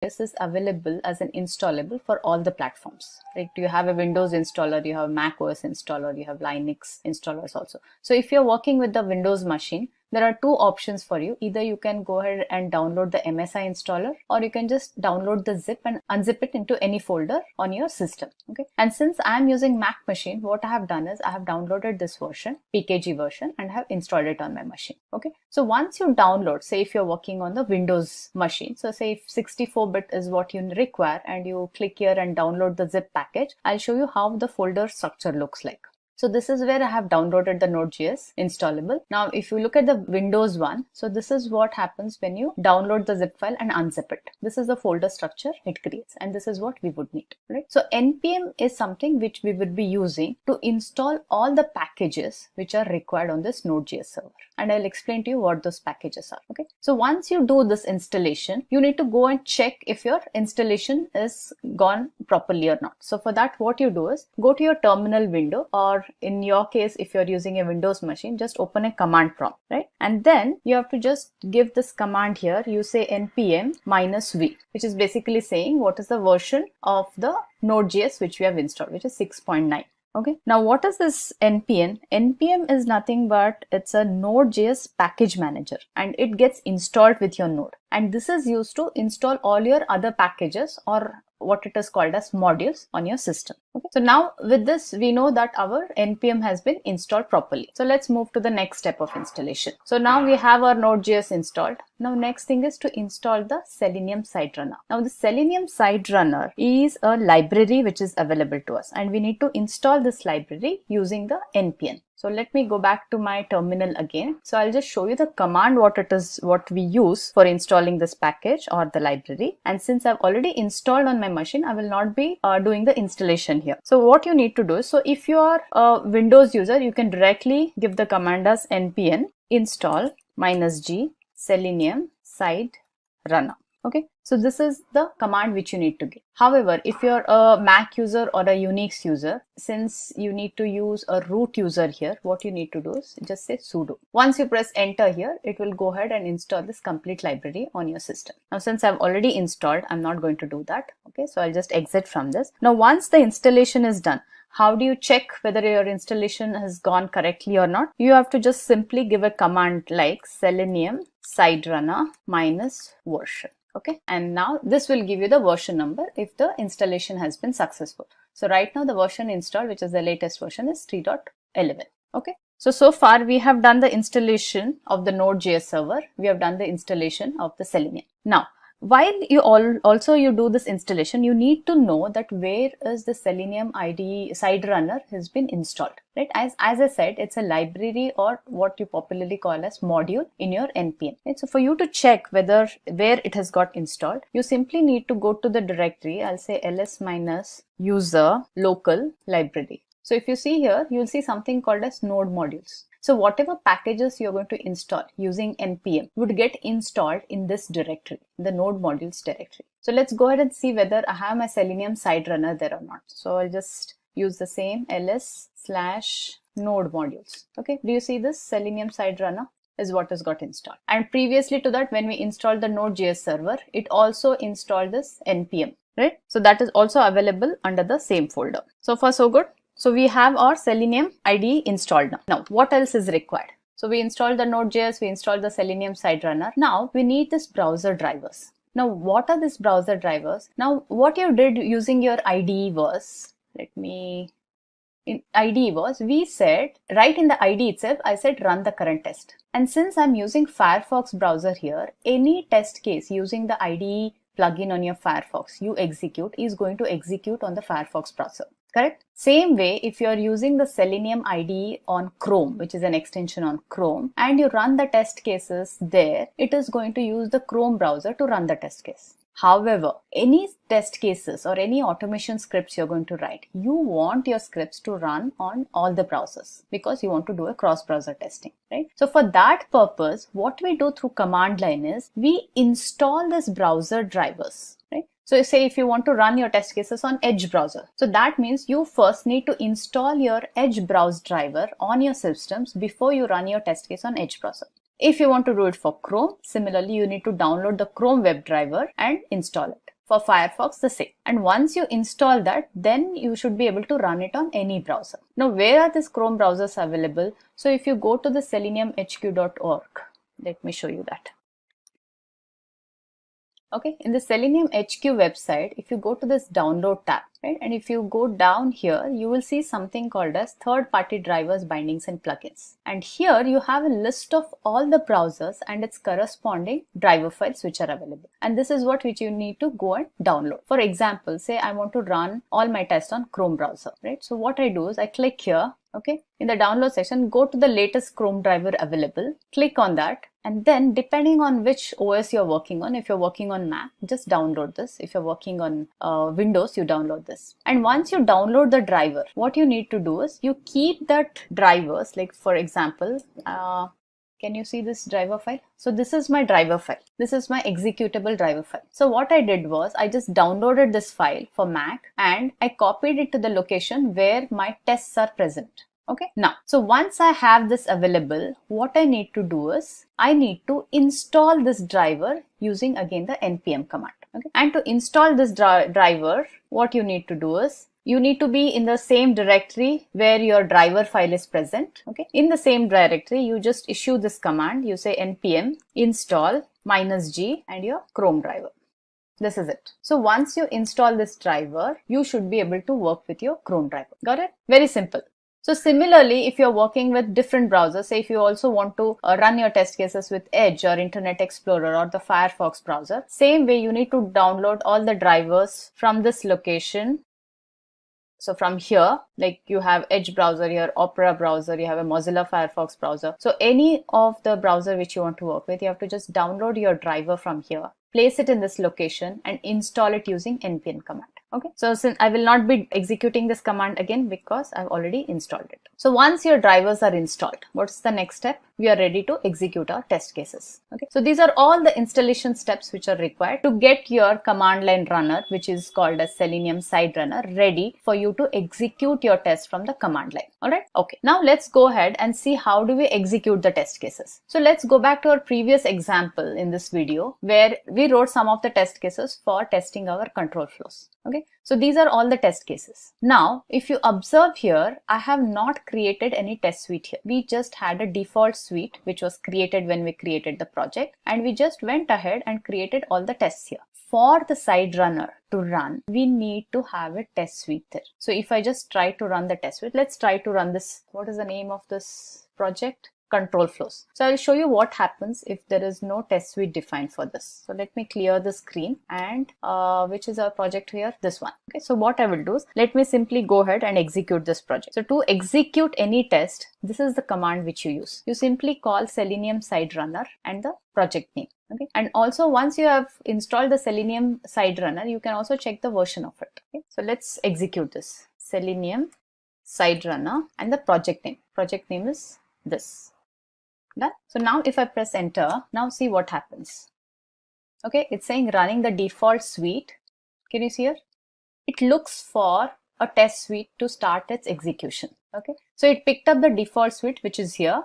is available as an installable for all the platforms. Like, do you have a Windows installer, you have Mac OS installer, you have Linux installers also. So if you're working with the Windows machine, there are two options for you. Either you can go ahead and download the MSI installer, or you can just download the zip and unzip it into any folder on your system. Okay. And since I'm using Mac machine, what I have done is I have downloaded this version, PKG version, and have installed it on my machine. Okay. So once you download, say if you're working on the Windows machine, so say if 64-bit is what you require, and you click here and download the zip package, I'll show you how the folder structure looks like. So this is where I have downloaded the Node.js installable. Now, if you look at the Windows one, so this is what happens when you download the zip file and unzip it. This is the folder structure it creates, and this is what we would need, right? So npm is something which we would be using to install all the packages which are required on this Node.js server. And I'll explain to you what those packages are, okay? So once you do this installation, you need to go and check if your installation is gone properly or not. So for that, what you do is go to your terminal window, or in your case, if you're using a Windows machine, just open a command prompt, right? And then you have to just give this command here. You say npm -v, which is basically saying what is the version of the Node.js which we have installed, which is 6.9. Okay, now what is this npm? Npm is nothing but it's a Node.js package manager, and it gets installed with your node. And this is used to install all your other packages, or what it is called as modules, on your system. Okay, so now with this, we know that our npm has been installed properly. So let's move to the next step of installation. So now we have our Node.js installed. Now next thing is to install the Selenium side runner. Now the Selenium side runner is a library which is available to us, and we need to install this library using the npm. So let me go back to my terminal again. So I'll just show you the command, what we use for installing this package or the library. And since I've already installed on my machine, I will not be doing the installation here. So what you need to do is, so if you are a Windows user, you can directly give the command as npm install -g Selenium side runner. Okay, so this is the command which you need to give. However, if you're a Mac user or a Unix user, since you need to use a root user here, what you need to do is just say sudo. Once you press enter here, it will go ahead and install this complete library on your system. Now, since I've already installed, I'm not going to do that. Okay, so I'll just exit from this. Now, once the installation is done, how do you check whether your installation has gone correctly or not? You have to just simply give a command like Selenium side runner -version. Okay, and now this will give you the version number if the installation has been successful. So right now the version installed, which is the latest version, is 3.11. Okay, so far we have done the installation of the Node.js server. We have done the installation of the Selenium. Now, while you you do this installation, you need to know that where is the Selenium IDE side runner has been installed, right? As I said, it's a library, or what you popularly call as module, in your npm. Right? So for you to check where it has got installed, you simply need to go to the directory. I'll say ls-user local library. So if you see here, you'll see something called as node modules. So whatever packages you're going to install using npm would get installed in this directory, the node modules directory. So let's go ahead and see whether I have my Selenium side runner there or not. So I'll just use the same ls/node modules. Okay, do you see this? Selenium side runner is what has got installed. And previously to that, when we installed the Node.js server, it also installed this npm, right? So that is also available under the same folder. So far so good. So we have our Selenium IDE installed now. Now, what else is required? So we installed the Node.js, we installed the Selenium side runner. Now we need this browser drivers. Now, what are these browser drivers? Now, what you did using your IDE was, we said, right in the IDE itself, I said run the current test. And since I'm using Firefox browser here, any test case using the IDE plugin on your Firefox you execute is going to execute on the Firefox browser. Correct? Same way, if you're using the Selenium IDE on Chrome, which is an extension on Chrome, and you run the test cases there, it is going to use the Chrome browser to run the test case. However, any test cases or any automation scripts you're going to write, you want your scripts to run on all the browsers because you want to do a cross-browser testing, right? So for that purpose, what we do through command line is we install this browser drivers, right? So say if you want to run your test cases on Edge browser, so that means you first need to install your Edge browse driver on your systems before you run your test case on Edge browser. If you want to do it for Chrome, similarly, you need to download the Chrome WebDriver and install it. For Firefox, the same. And once you install that, then you should be able to run it on any browser. Now, where are these Chrome browsers available? So if you go to the seleniumhq.org, let me show you that. Okay, in the Selenium HQ website, if you go to this download tab, right, and if you go down here, you will see something called as third-party drivers, bindings, and plugins. And here you have a list of all the browsers and its corresponding driver files which are available. And this is what which you need to go and download. For example, say I want to run all my tests on Chrome browser, right? So what I do is I click here. Okay, in the download section, go to the latest Chrome driver available, click on that, and then depending on which OS you're working on, if you're working on Mac, just download this. If you're working on Windows, you download this. And once you download the driver, what you need to do is you keep that drivers, like for example, can you see this driver file? So this is my driver file. This is my executable driver file. So what I did was I just downloaded this file for Mac and I copied it to the location where my tests are present. Okay. Now, so once I have this available, what I need to do is I need to install this driver using again the npm command. Okay. And to install this driver, what you need to do is you need to be in the same directory where your driver file is present. Okay. In the same directory, you just issue this command. You say npm install -g and your Chrome driver. This is it. So once you install this driver, you should be able to work with your Chrome driver. Got it? Very simple. So similarly, if you're working with different browsers, say if you also want to run your test cases with Edge or Internet Explorer or the Firefox browser, same way you need to download all the drivers from this location. So from here, like you have Edge browser here, Opera browser, you have a Mozilla Firefox browser. So any of the browser which you want to work with, you have to just download your driver from here, place it in this location and install it using npm command. Okay, so since I will not be executing this command again because I've already installed it. So once your drivers are installed, what's the next step? We are ready to execute our test cases. Okay, so these are all the installation steps which are required to get your command line runner, which is called as Selenium side runner, ready for you to execute your test from the command line. All right. Okay, now let's go ahead and see how do we execute the test cases. So let's go back to our previous example in this video where we wrote some of the test cases for testing our control flows. Okay, so these are all the test cases. Now, if you observe here, I have not created any test suite here. We just had a default suite which was created when we created the project, and we just went ahead and created all the tests here. For the side runner to run, we need to have a test suite there. So if I just try to run the test suite, let's try to run this. What is the name of this project? Control flows. So I'll show you what happens if there is no test suite defined for this. So let me clear the screen, and which is our project here, this one. Okay, so what I will do is let me simply go ahead and execute this project. So to execute any test, this is the command which you use. You simply call Selenium side runner and the project name. Okay, and also once you have installed the Selenium side runner, you can also check the version of it. Okay, so let's execute this Selenium side runner and the project name. Project name is this. Done. So now if I press enter, now see what happens. Okay, it's saying running the default suite. Can you see here? It looks for a test suite to start its execution. Okay, so it picked up the default suite which is here.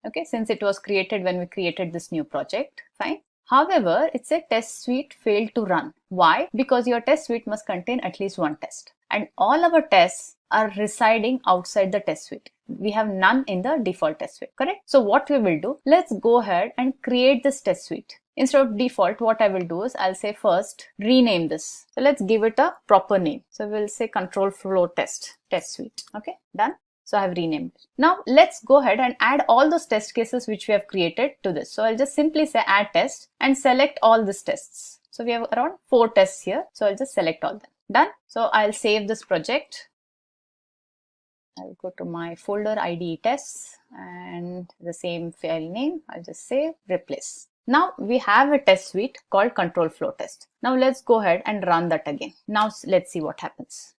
Okay, since it was created when we created this new project. Fine. However, it's a test suite failed to run. Why? Because your test suite must contain at least one test, and all our tests are residing outside the test suite. We have none in the default test suite, correct? So what we will do, let's go ahead and create this test suite. Instead of default, what I will do is I'll say first rename this. So let's give it a proper name. So we'll say control flow test suite. Okay, done. So I have renamed it. Now let's go ahead and add all those test cases which we have created to this. So I'll just simply say add test and select all these tests. So we have around 4 tests here. So I'll just select all them. Done. So I'll save this project. I'll go to my folder IDE tests and the same file name. I'll just say replace. Now we have a test suite called control flow test. Now let's go ahead and run that again. Now let's see what happens.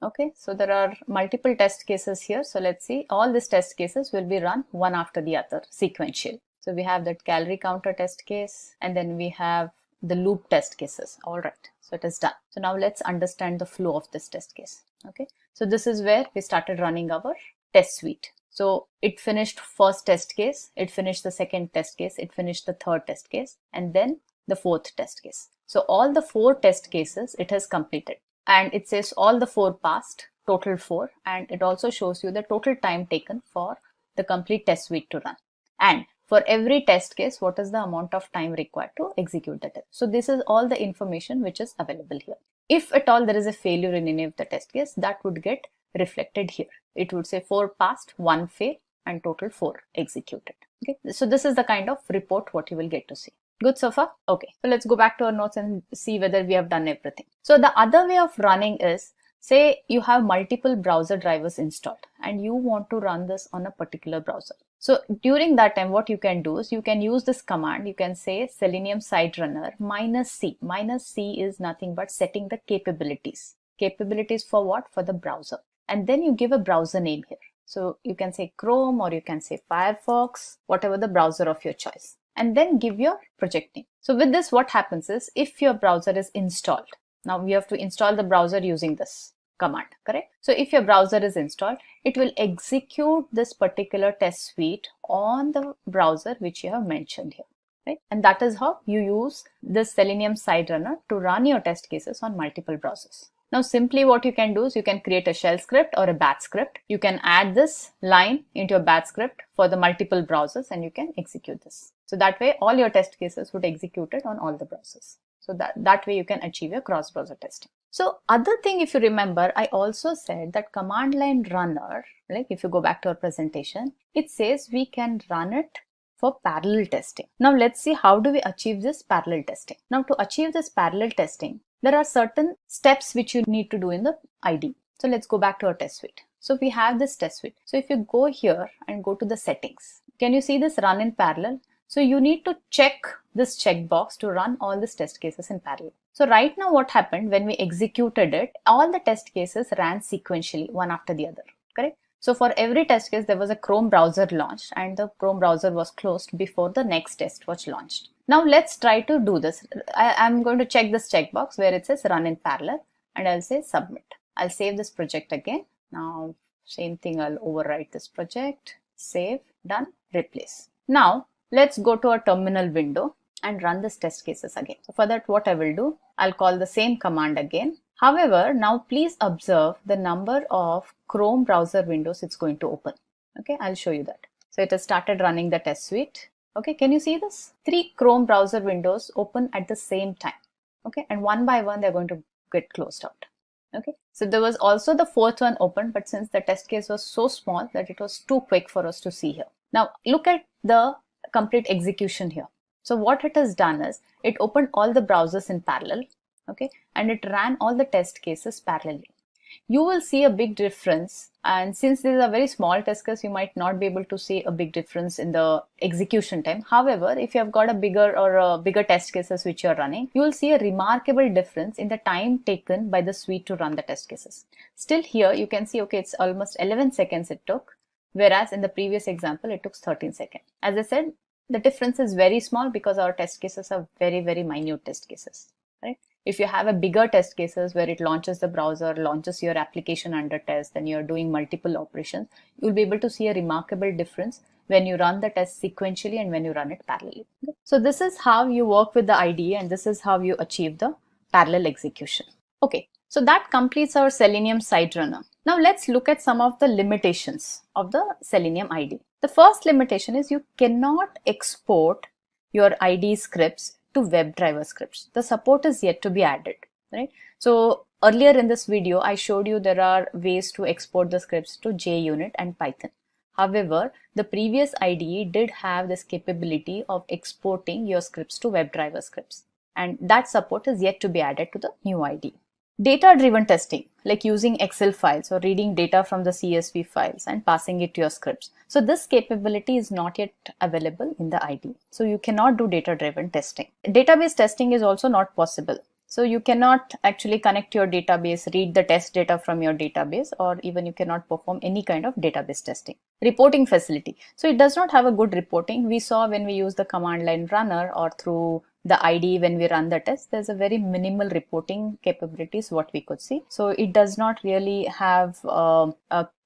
Okay, so there are multiple test cases here. So let's see, all these test cases will be run one after the other, sequential. So we have that calorie counter test case, and then we have the loop test cases. All right, so it is done. So now let's understand the flow of this test case. Okay, so this is where we started running our test suite. So it finished first test case, it finished the second test case, it finished the third test case, and then the fourth test case. So all the 4 test cases it has completed, and it says all the 4 passed, total 4, and it also shows you the total time taken for the complete test suite to run. And for every test case, what is the amount of time required to execute the test. So this is all the information which is available here. If at all there is a failure in any of the test case, that would get reflected here. It would say 4 passed, 1 failed, and total 4 executed. Okay, so this is the kind of report what you will get to see. Good so far? Okay, so let's go back to our notes and see whether we have done everything. So the other way of running is, say you have multiple browser drivers installed and you want to run this on a particular browser. So during that time, what you can do is you can use this command. You can say Selenium side runner -c. -c is nothing but setting the capabilities. Capabilities for what? For the browser. And then you give a browser name here. So you can say Chrome or you can say Firefox, whatever the browser of your choice. And then give your project name. So with this, what happens is if your browser is installed, now we have to install the browser using this command, correct? So if your browser is installed, it will execute this particular test suite on the browser which you have mentioned here, right? And that is how you use this Selenium side runner to run your test cases on multiple browsers. Now simply what you can do is you can create a shell script or a batch script. You can add this line into your batch script for the multiple browsers and you can execute this. So that way all your test cases would execute it on all the browsers. So that way you can achieve your cross-browser testing. So other thing, if you remember, I also said that command line runner, like if you go back to our presentation, it says we can run it for parallel testing. Now let's see how do we achieve this parallel testing. Now to achieve this parallel testing, there are certain steps which you need to do in the IDE. So let's go back to our test suite. So we have this test suite. So if you go here and go to the settings, can you see this run in parallel? So you need to check this checkbox to run all these test cases in parallel. So right now what happened when we executed it, all the test cases ran sequentially one after the other, correct? So for every test case, there was a Chrome browser launched and the Chrome browser was closed before the next test was launched. Now let's try to do this. I'm going to check this checkbox where it says run in parallel and I'll say submit. I'll save this project again. Now same thing, I'll overwrite this project, save, done, replace. Now let's go to our terminal window and run this test cases again. So for that, what I will do, I'll call the same command again. However, now please observe the number of Chrome browser windows it's going to open. Okay, I'll show you that. So it has started running the test suite. Okay, can you see this? 3 Chrome browser windows open at the same time. Okay, and one by one, they're going to get closed out. Okay, so there was also the 4th one open, but since the test case was so small that it was too quick for us to see here. Now look at the complete execution here. So what it has done is it opened all the browsers in parallel, okay, and it ran all the test cases parallelly. You will see a big difference, and since these are very small test cases, you might not be able to see a big difference in the execution time. However, if you have got a bigger test cases which you are running, you will see a remarkable difference in the time taken by the suite to run the test cases. Still here you can see, okay, it's almost 11 seconds it took, whereas in the previous example it took 13 seconds. As I said, the difference is very small because our test cases are very, very minute test cases, right? If you have a bigger test cases where it launches the browser, launches your application under test, then you're doing multiple operations, you'll be able to see a remarkable difference when you run the test sequentially and when you run it parallelly. Okay? So this is how you work with the IDE and this is how you achieve the parallel execution. Okay, so that completes our Selenium side runner. Now let's look at some of the limitations of the Selenium IDE. The first limitation is you cannot export your IDE scripts to WebDriver scripts. The support is yet to be added, right? So earlier in this video, I showed you there are ways to export the scripts to JUnit and Python. However, the previous IDE did have this capability of exporting your scripts to WebDriver scripts, and that support is yet to be added to the new IDE. Data-driven testing, like using Excel files or reading data from the CSV files and passing it to your scripts. So this capability is not yet available in the IDE. So you cannot do data-driven testing. Database testing is also not possible. So you cannot actually connect your database, read the test data from your database, or even you cannot perform any kind of database testing. Reporting facility. So it does not have a good reporting. We saw when we use the command line runner or through the IDE when we run the test, there's a very minimal reporting capabilities what we could see. So it does not really have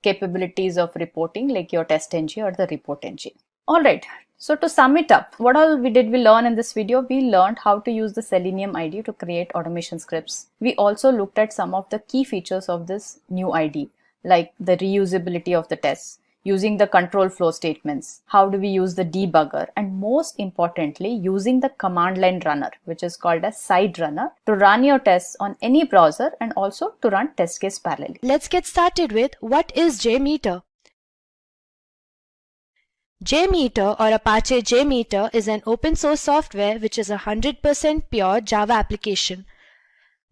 capabilities of reporting like your test ng or the report ng. All right, So to sum it up, what all we learn in this video? We learned how to use the Selenium IDE to create automation scripts. We also looked at some of the key features of this new IDE, like the reusability of the tests, using the control flow statements, how do we use the debugger, and most importantly, using the command line runner, which is called a side runner, to run your tests on any browser and also to run test case parallelly. Let's get started with what is JMeter. JMeter or Apache JMeter is an open source software which is a 100% pure Java application.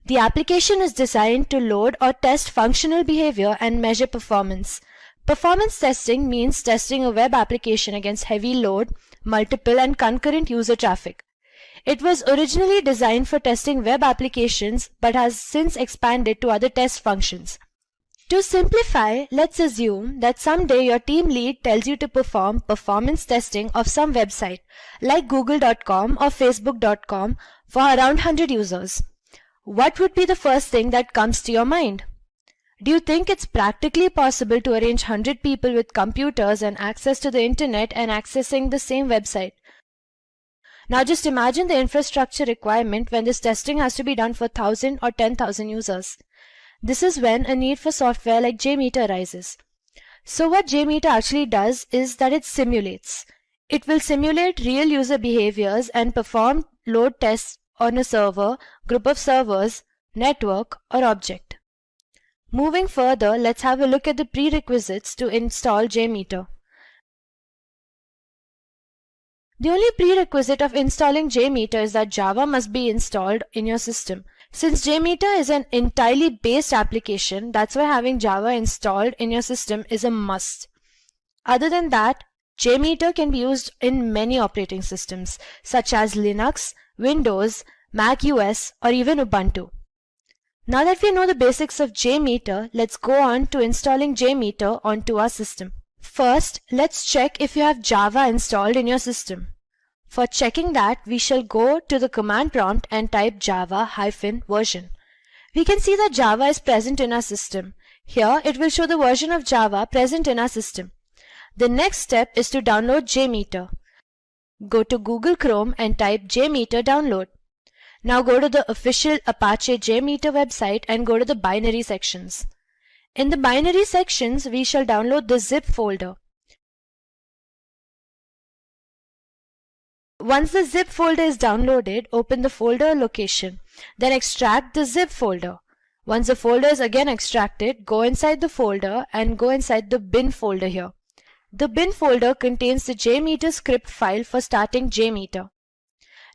The application is designed to load or test functional behavior and measure performance. Performance testing means testing a web application against heavy load, multiple and concurrent user traffic. It was originally designed for testing web applications but has since expanded to other test functions. To simplify, let's assume that someday your team lead tells you to perform performance testing of some website like google.com or facebook.com for around 100 users. What would be the first thing that comes to your mind? Do you think it's practically possible to arrange 100 people with computers and access to the internet and accessing the same website? Now just imagine the infrastructure requirement when this testing has to be done for 1,000 or 10,000 users. This is when a need for software like JMeter arises. So what JMeter actually does is that it simulates. It will simulate real user behaviors and perform load tests on a server, group of servers, network, or object. Moving further, let's have a look at the prerequisites to install JMeter. The only prerequisite of installing JMeter is that Java must be installed in your system. Since JMeter is an entirely based application, that's why having Java installed in your system is a must. Other than that, JMeter can be used in many operating systems such as Linux, Windows, Mac OS, or even Ubuntu. Now that we know the basics of JMeter, let's go on to installing JMeter onto our system. First, let's check if you have Java installed in your system. For checking that, we shall go to the command prompt and type java-version. We can see that Java is present in our system. Here, it will show the version of Java present in our system. The next step is to download JMeter. Go to Google Chrome and type JMeter download. Now go to the official Apache JMeter website and go to the binary sections. In the binary sections, we shall download the zip folder. Once the zip folder is downloaded, open the folder location. Then extract the zip folder. Once the folder is again extracted, go inside the folder and go inside the bin folder here. The bin folder contains the JMeter script file for starting JMeter.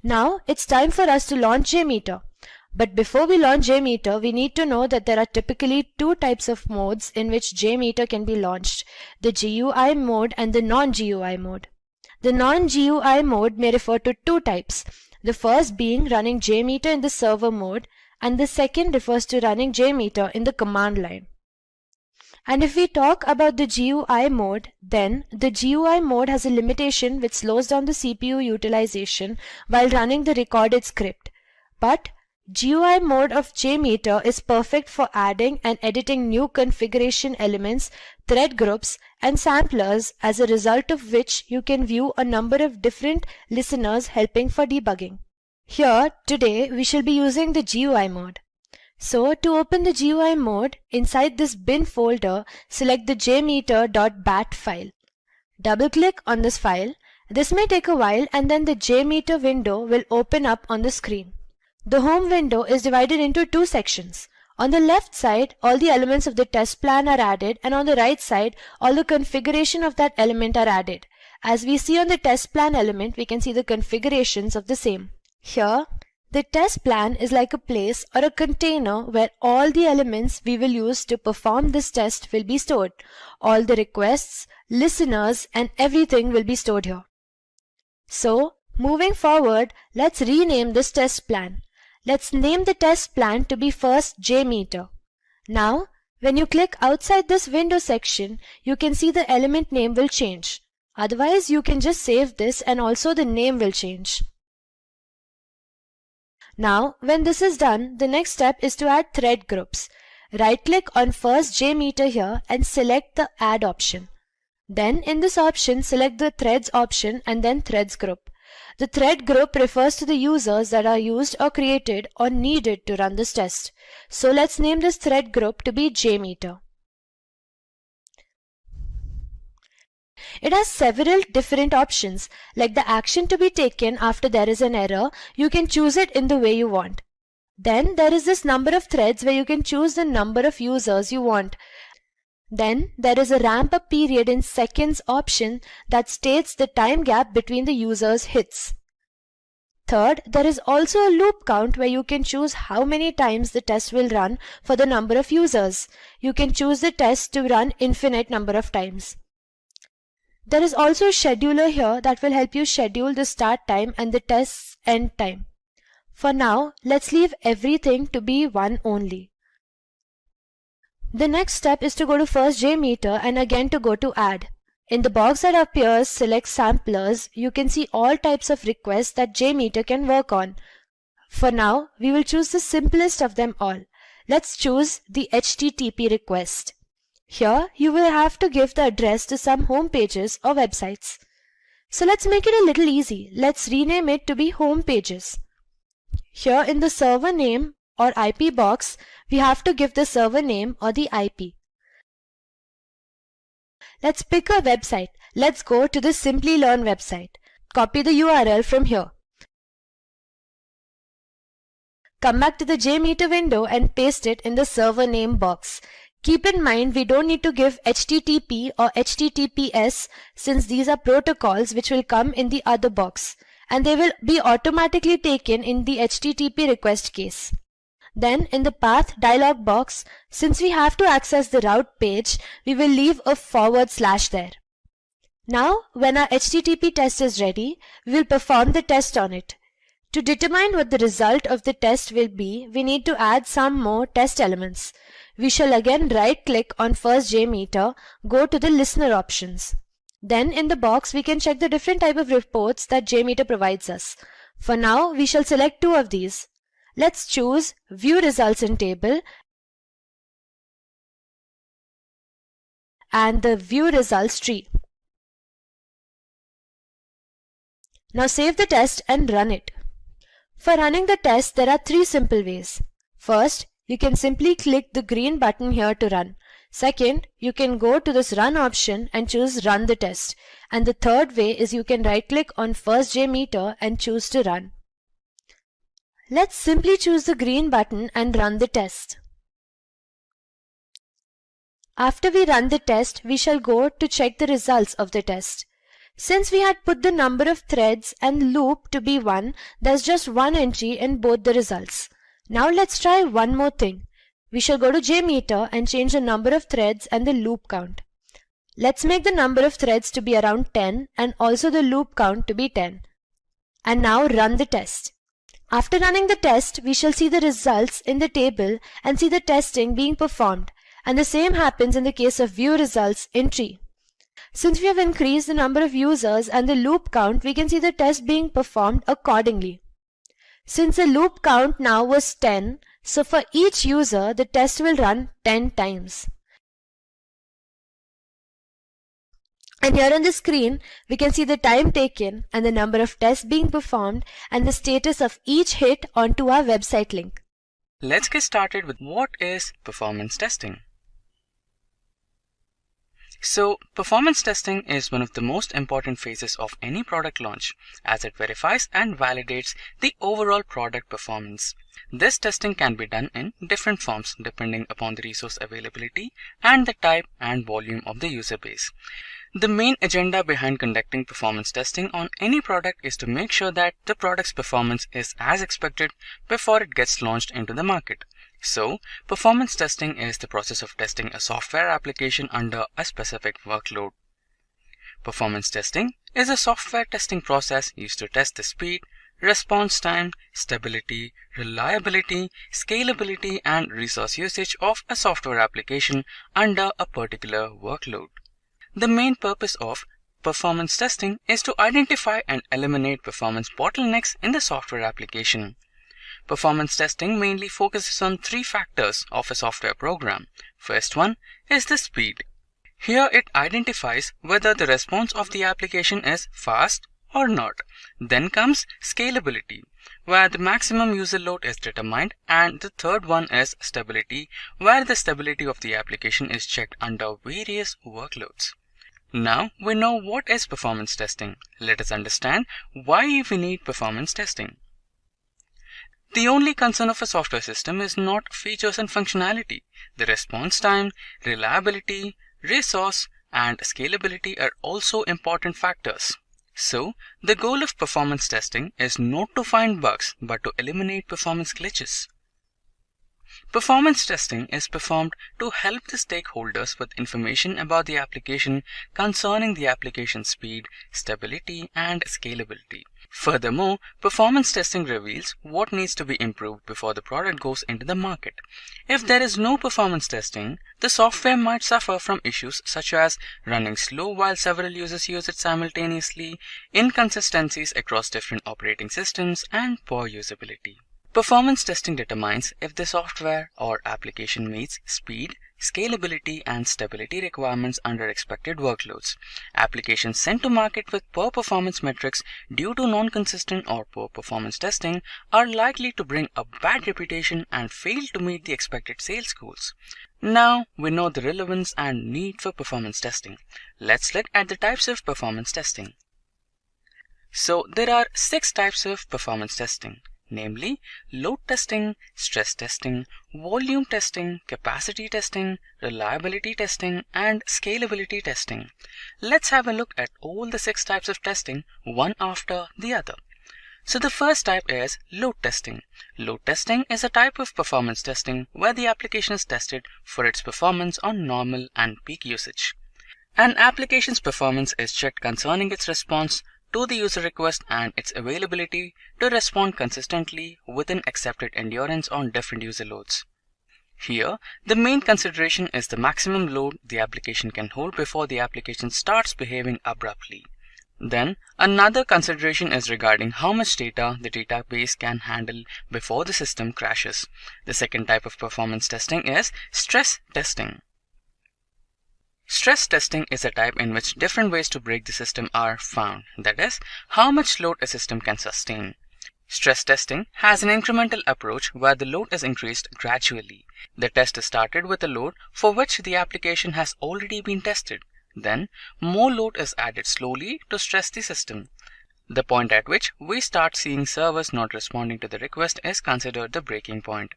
Now it's time for us to launch JMeter. But before we launch JMeter, we need to know that there are typically two types of modes in which JMeter can be launched: the GUI mode and the non-GUI mode. The non-GUI mode may refer to two types, the first being running JMeter in the server mode, and the second refers to running JMeter in the command line. And if we talk about the GUI mode, then the GUI mode has a limitation which slows down the CPU utilization while running the recorded script. But GUI mode of JMeter is perfect for adding and editing new configuration elements, thread groups, and samplers, as a result of which you can view a number of different listeners helping for debugging. Here, today, we shall be using the GUI mode. So, to open the GUI mode, inside this bin folder, select the jmeter.bat file. Double-click on this file. This may take a while, and then the JMeter window will open up on the screen. The home window is divided into two sections. On the left side, all the elements of the test plan are added, and on the right side, all the configuration of that element are added. As we see on the test plan element, we can see the configurations of the same. Here, the test plan is like a place or a container where all the elements we will use to perform this test will be stored. All the requests, listeners, and everything will be stored here. So, moving forward, let's rename this test plan. Let's name the test plan to be first JMeter. Now, when you click outside this window section, you can see the element name will change. Otherwise, you can just save this and also the name will change. Now, when this is done, the next step is to add thread groups. Right-click on first JMeter here and select the Add option. Then in this option, select the Threads option and then Threads group. The thread group refers to the users that are used or created or needed to run this test. So let's name this thread group to be JMeter. It has several different options, like the action to be taken after there is an error. You can choose it in the way you want. Then there is this number of threads where you can choose the number of users you want. Then there is a ramp up period in seconds option that states the time gap between the user's hits. Third, there is also a loop count where you can choose how many times the test will run for the number of users. You can choose the test to run infinite number of times. There is also a scheduler here that will help you schedule the start time and the test's end time. For now, let's leave everything to be 1 only. The next step is to go to first JMeter and again to go to add. In the box that appears, select samplers. You can see all types of requests that JMeter can work on. For now, we will choose the simplest of them all. Let's choose the HTTP request. Here, you will have to give the address to some home pages or websites. So let's make it a little easy. Let's rename it to be home pages. Here in the server name or IP box, we have to give the server name or the IP. Let's pick a website. Let's go to the Simply Learn website. Copy the URL from here. Come back to the JMeter window and paste it in the server name box. Keep in mind we don't need to give HTTP or HTTPS since these are protocols which will come in the other box, and they will be automatically taken in the HTTP request case. Then in the path dialog box, since we have to access the route page, we will leave a / there. Now when our HTTP test is ready, we will perform the test on it. To determine what the result of the test will be, we need to add some more test elements. We shall again right click on first JMeter, go to the listener options. Then in the box we can check the different type of reports that JMeter provides us. For now we shall select 2 of these. Let's choose View Results in Table and the View Results tree. Now save the test and run it. For running the test, there are 3 simple ways. First, you can simply click the green button here to run. Second, you can go to this Run option and choose Run the test. And the third way is you can right click on first JMeter and choose to run. Let's simply choose the green button and run the test. After we run the test, we shall go to check the results of the test. Since we had put the number of threads and loop to be 1, there's just 1 entry in both the results. Now let's try one more thing. We shall go to JMeter and change the number of threads and the loop count. Let's make the number of threads to be around 10 and also the loop count to be 10. And now run the test. After running the test, we shall see the results in the table and see the testing being performed. And the same happens in the case of View Results in tree. Since we have increased the number of users and the loop count, we can see the test being performed accordingly. Since the loop count now was 10, so for each user, the test will run 10 times. And here on the screen, we can see the time taken and the number of tests being performed and the status of each hit onto our website link. Let's get started with what is performance testing. So, performance testing is one of the most important phases of any product launch, as it verifies and validates the overall product performance. This testing can be done in different forms depending upon the resource availability and the type and volume of the user base. The main agenda behind conducting performance testing on any product is to make sure that the product's performance is as expected before it gets launched into the market. So, performance testing is the process of testing a software application under a specific workload. Performance testing is a software testing process used to test the speed, response time, stability, reliability, scalability, and resource usage of a software application under a particular workload. The main purpose of performance testing is to identify and eliminate performance bottlenecks in the software application. Performance testing mainly focuses on 3 factors of a software program. First one is the speed. Here it identifies whether the response of the application is fast or not. Then comes scalability, where the maximum user load is determined, and the third one is stability, where the stability of the application is checked under various workloads. Now we know what is performance testing. Let us understand why we need performance testing. The only concern of a software system is not features and functionality. The response time, reliability, resource, and scalability are also important factors. So, the goal of performance testing is not to find bugs, but to eliminate performance glitches. Performance testing is performed to help the stakeholders with information about the application concerning the application speed, stability, and scalability. Furthermore, performance testing reveals what needs to be improved before the product goes into the market. If there is no performance testing, the software might suffer from issues such as running slow while several users use it simultaneously, inconsistencies across different operating systems, and poor usability. Performance testing determines if the software or application meets speed, scalability, and stability requirements under expected workloads. Applications sent to market with poor performance metrics due to non-consistent or poor performance testing are likely to bring a bad reputation and fail to meet the expected sales goals. Now we know the relevance and need for performance testing. Let's look at the types of performance testing. So there are 6 types of performance testing. Namely, load testing, stress testing, volume testing, capacity testing, reliability testing, and scalability testing. Let's have a look at all the 6 types of testing one after the other. So the first type is load testing. Load testing is a type of performance testing where the application is tested for its performance on normal and peak usage. An application's performance is checked concerning its response to the user request and its availability to respond consistently within accepted endurance on different user loads. Here, the main consideration is the maximum load the application can hold before the application starts behaving abruptly. Then, another consideration is regarding how much data the database can handle before the system crashes. The second type of performance testing is stress testing. Stress testing is a type in which different ways to break the system are found, that is, how much load a system can sustain. Stress testing has an incremental approach where the load is increased gradually. The test is started with a load for which the application has already been tested. Then, more load is added slowly to stress the system. The point at which we start seeing servers not responding to the request is considered the breaking point.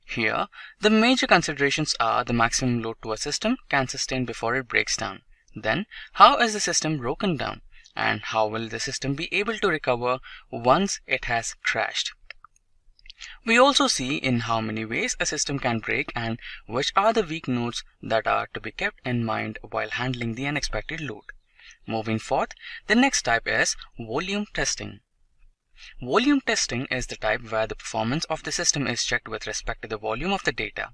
Here, the major considerations are the maximum load to a system can sustain before it breaks down. Then, how is the system broken down? And how will the system be able to recover once it has crashed? We also see in how many ways a system can break and which are the weak nodes that are to be kept in mind while handling the unexpected load. Moving forth, the next type is volume testing. Volume testing is the type where the performance of the system is checked with respect to the volume of the data.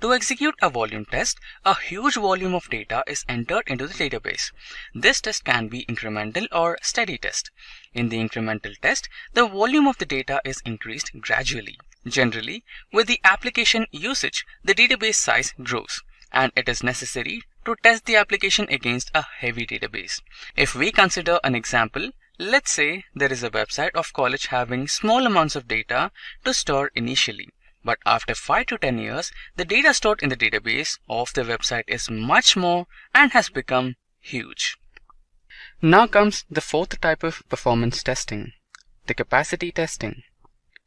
To execute a volume test, a huge volume of data is entered into the database. This test can be incremental or steady test. In the incremental test, the volume of the data is increased gradually. Generally, with the application usage, the database size grows, and it is necessary to test the application against a heavy database. If we consider an example, let's say there is a website of college having small amounts of data to store initially, but after 5 to 10 years, the data stored in the database of the website is much more and has become huge. Now comes the fourth type of performance testing, the capacity testing.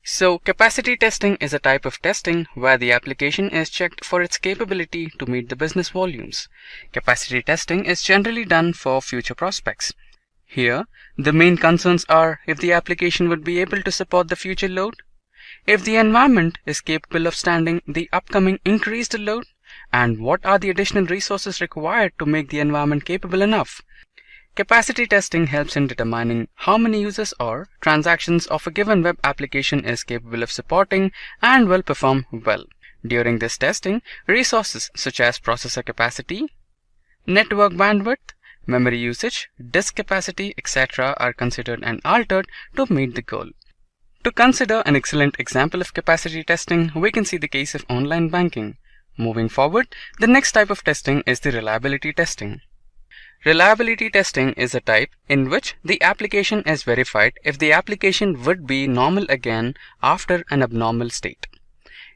So capacity testing is a type of testing where the application is checked for its capability to meet the business volumes. Capacity testing is generally done for future prospects. Here, the main concerns are if the application would be able to support the future load, if the environment is capable of standing the upcoming increased load, and what are the additional resources required to make the environment capable enough. Capacity testing helps in determining how many users or transactions of a given web application is capable of supporting and will perform well. During this testing, resources such as processor capacity, network bandwidth, memory usage, disk capacity, etc. are considered and altered to meet the goal. To consider an excellent example of capacity testing, we can see the case of online banking. Moving forward, the next type of testing is the reliability testing. Reliability testing is a type in which the application is verified if the application would be normal again after an abnormal state.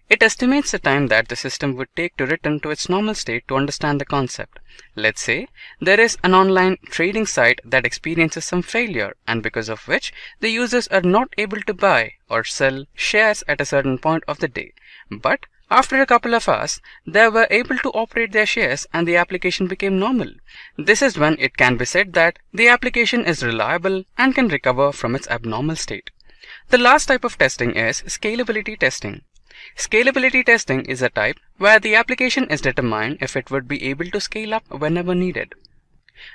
It estimates the time that the system would take to return to its normal state to understand the concept. Let's say there is an online trading site that experiences some failure, and because of which the users are not able to buy or sell shares at a certain point of the day. But after a couple of hours, they were able to operate their shares and the application became normal. This is when it can be said that the application is reliable and can recover from its abnormal state. The last type of testing is scalability testing. Scalability testing is a type where the application is determined if it would be able to scale up whenever needed.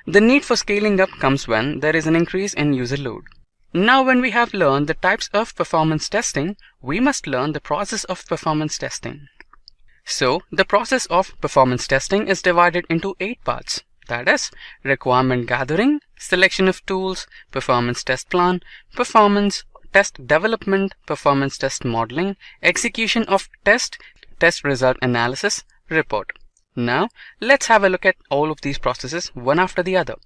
The need for scaling up comes when there is an increase in user load. Now, when we have learned the types of performance testing, we must learn the process of performance testing. So, the process of performance testing is divided into 8 parts. That is, requirement gathering, selection of tools, performance test plan, performance test development, performance test modeling, execution of test result analysis, report. Now, let's have a look at all of these processes one after the other.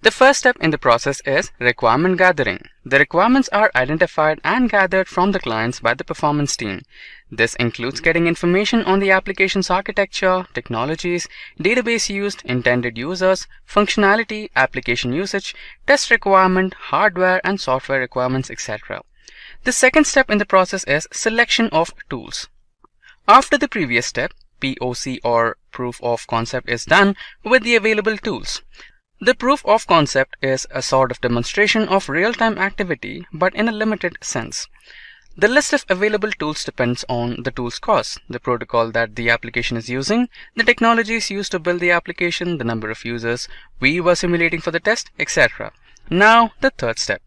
The first step in the process is requirement gathering. The requirements are identified and gathered from the clients by the performance team. This includes getting information on the application's architecture, technologies, database used, intended users, functionality, application usage, test requirement, hardware and software requirements, etc. The second step in the process is selection of tools. After the previous step, POC or proof of concept is done with the available tools. The proof of concept is a sort of demonstration of real-time activity, but in a limited sense. The list of available tools depends on the tool's cost, the protocol that the application is using, the technologies used to build the application, the number of users we were simulating for the test, etc. Now, the third step.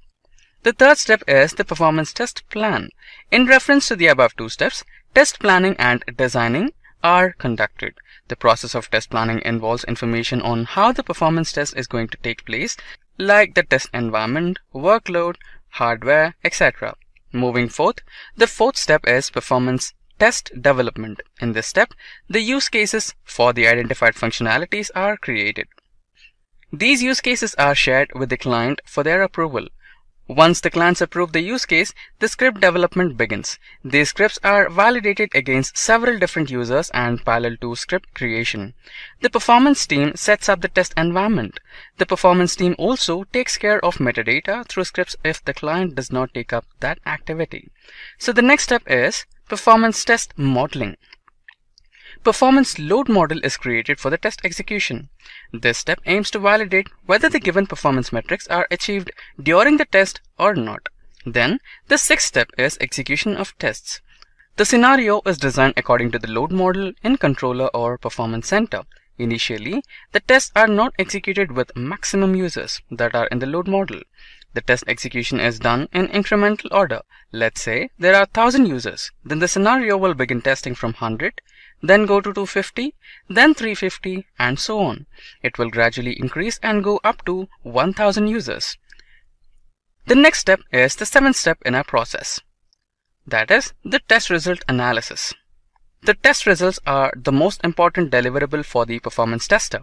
The third step is the performance test plan. In reference to the above two steps, test planning and designing are conducted. The process of test planning involves information on how the performance test is going to take place, like the test environment, workload, hardware, etc. Moving forth, the fourth step is performance test development. In this step, the use cases for the identified functionalities are created. These use cases are shared with the client for their approval. Once the clients approve the use case, the script development begins. These scripts are validated against several different users and parallel to script creation. The performance team sets up the test environment. The performance team also takes care of metadata through scripts if the client does not take up that activity. So the next step is performance test modeling. Performance load model is created for the test execution. This step aims to validate whether the given performance metrics are achieved during the test or not. Then, the sixth step is execution of tests. The scenario is designed according to the load model in controller or performance center. Initially, the tests are not executed with maximum users that are in the load model. The test execution is done in incremental order. Let's say there are 1000 users. Then the scenario will begin testing from 100, then go to 250, then 350, and so on. It will gradually increase and go up to 1000 users. The next step is the seventh step in our process. That is the test result analysis. The test results are the most important deliverable for the performance tester.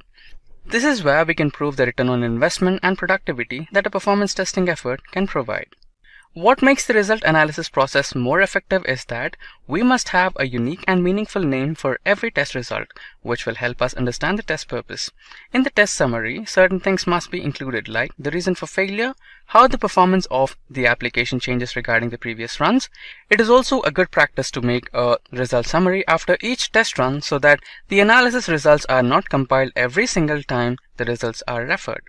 This is where we can prove the return on investment and productivity that a performance testing effort can provide. What makes the result analysis process more effective is that we must have a unique and meaningful name for every test result, which will help us understand the test purpose. In the test summary, certain things must be included, like the reason for failure, how the performance of the application changes regarding the previous runs. It is also a good practice to make a result summary after each test run so that the analysis results are not compiled every single time the results are referred.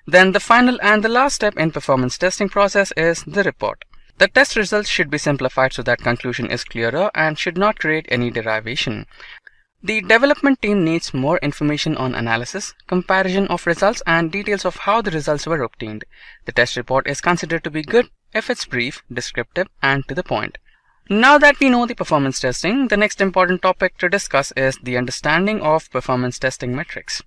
Then the final and the last step in performance testing process is the report. The test results should be simplified so that conclusion is clearer and should not create any derivation. The development team needs more information on analysis, comparison of results, and details of how the results were obtained. The test report is considered to be good if it's brief, descriptive, and to the point. Now that we know the performance testing, the next important topic to discuss is the understanding of performance testing metrics.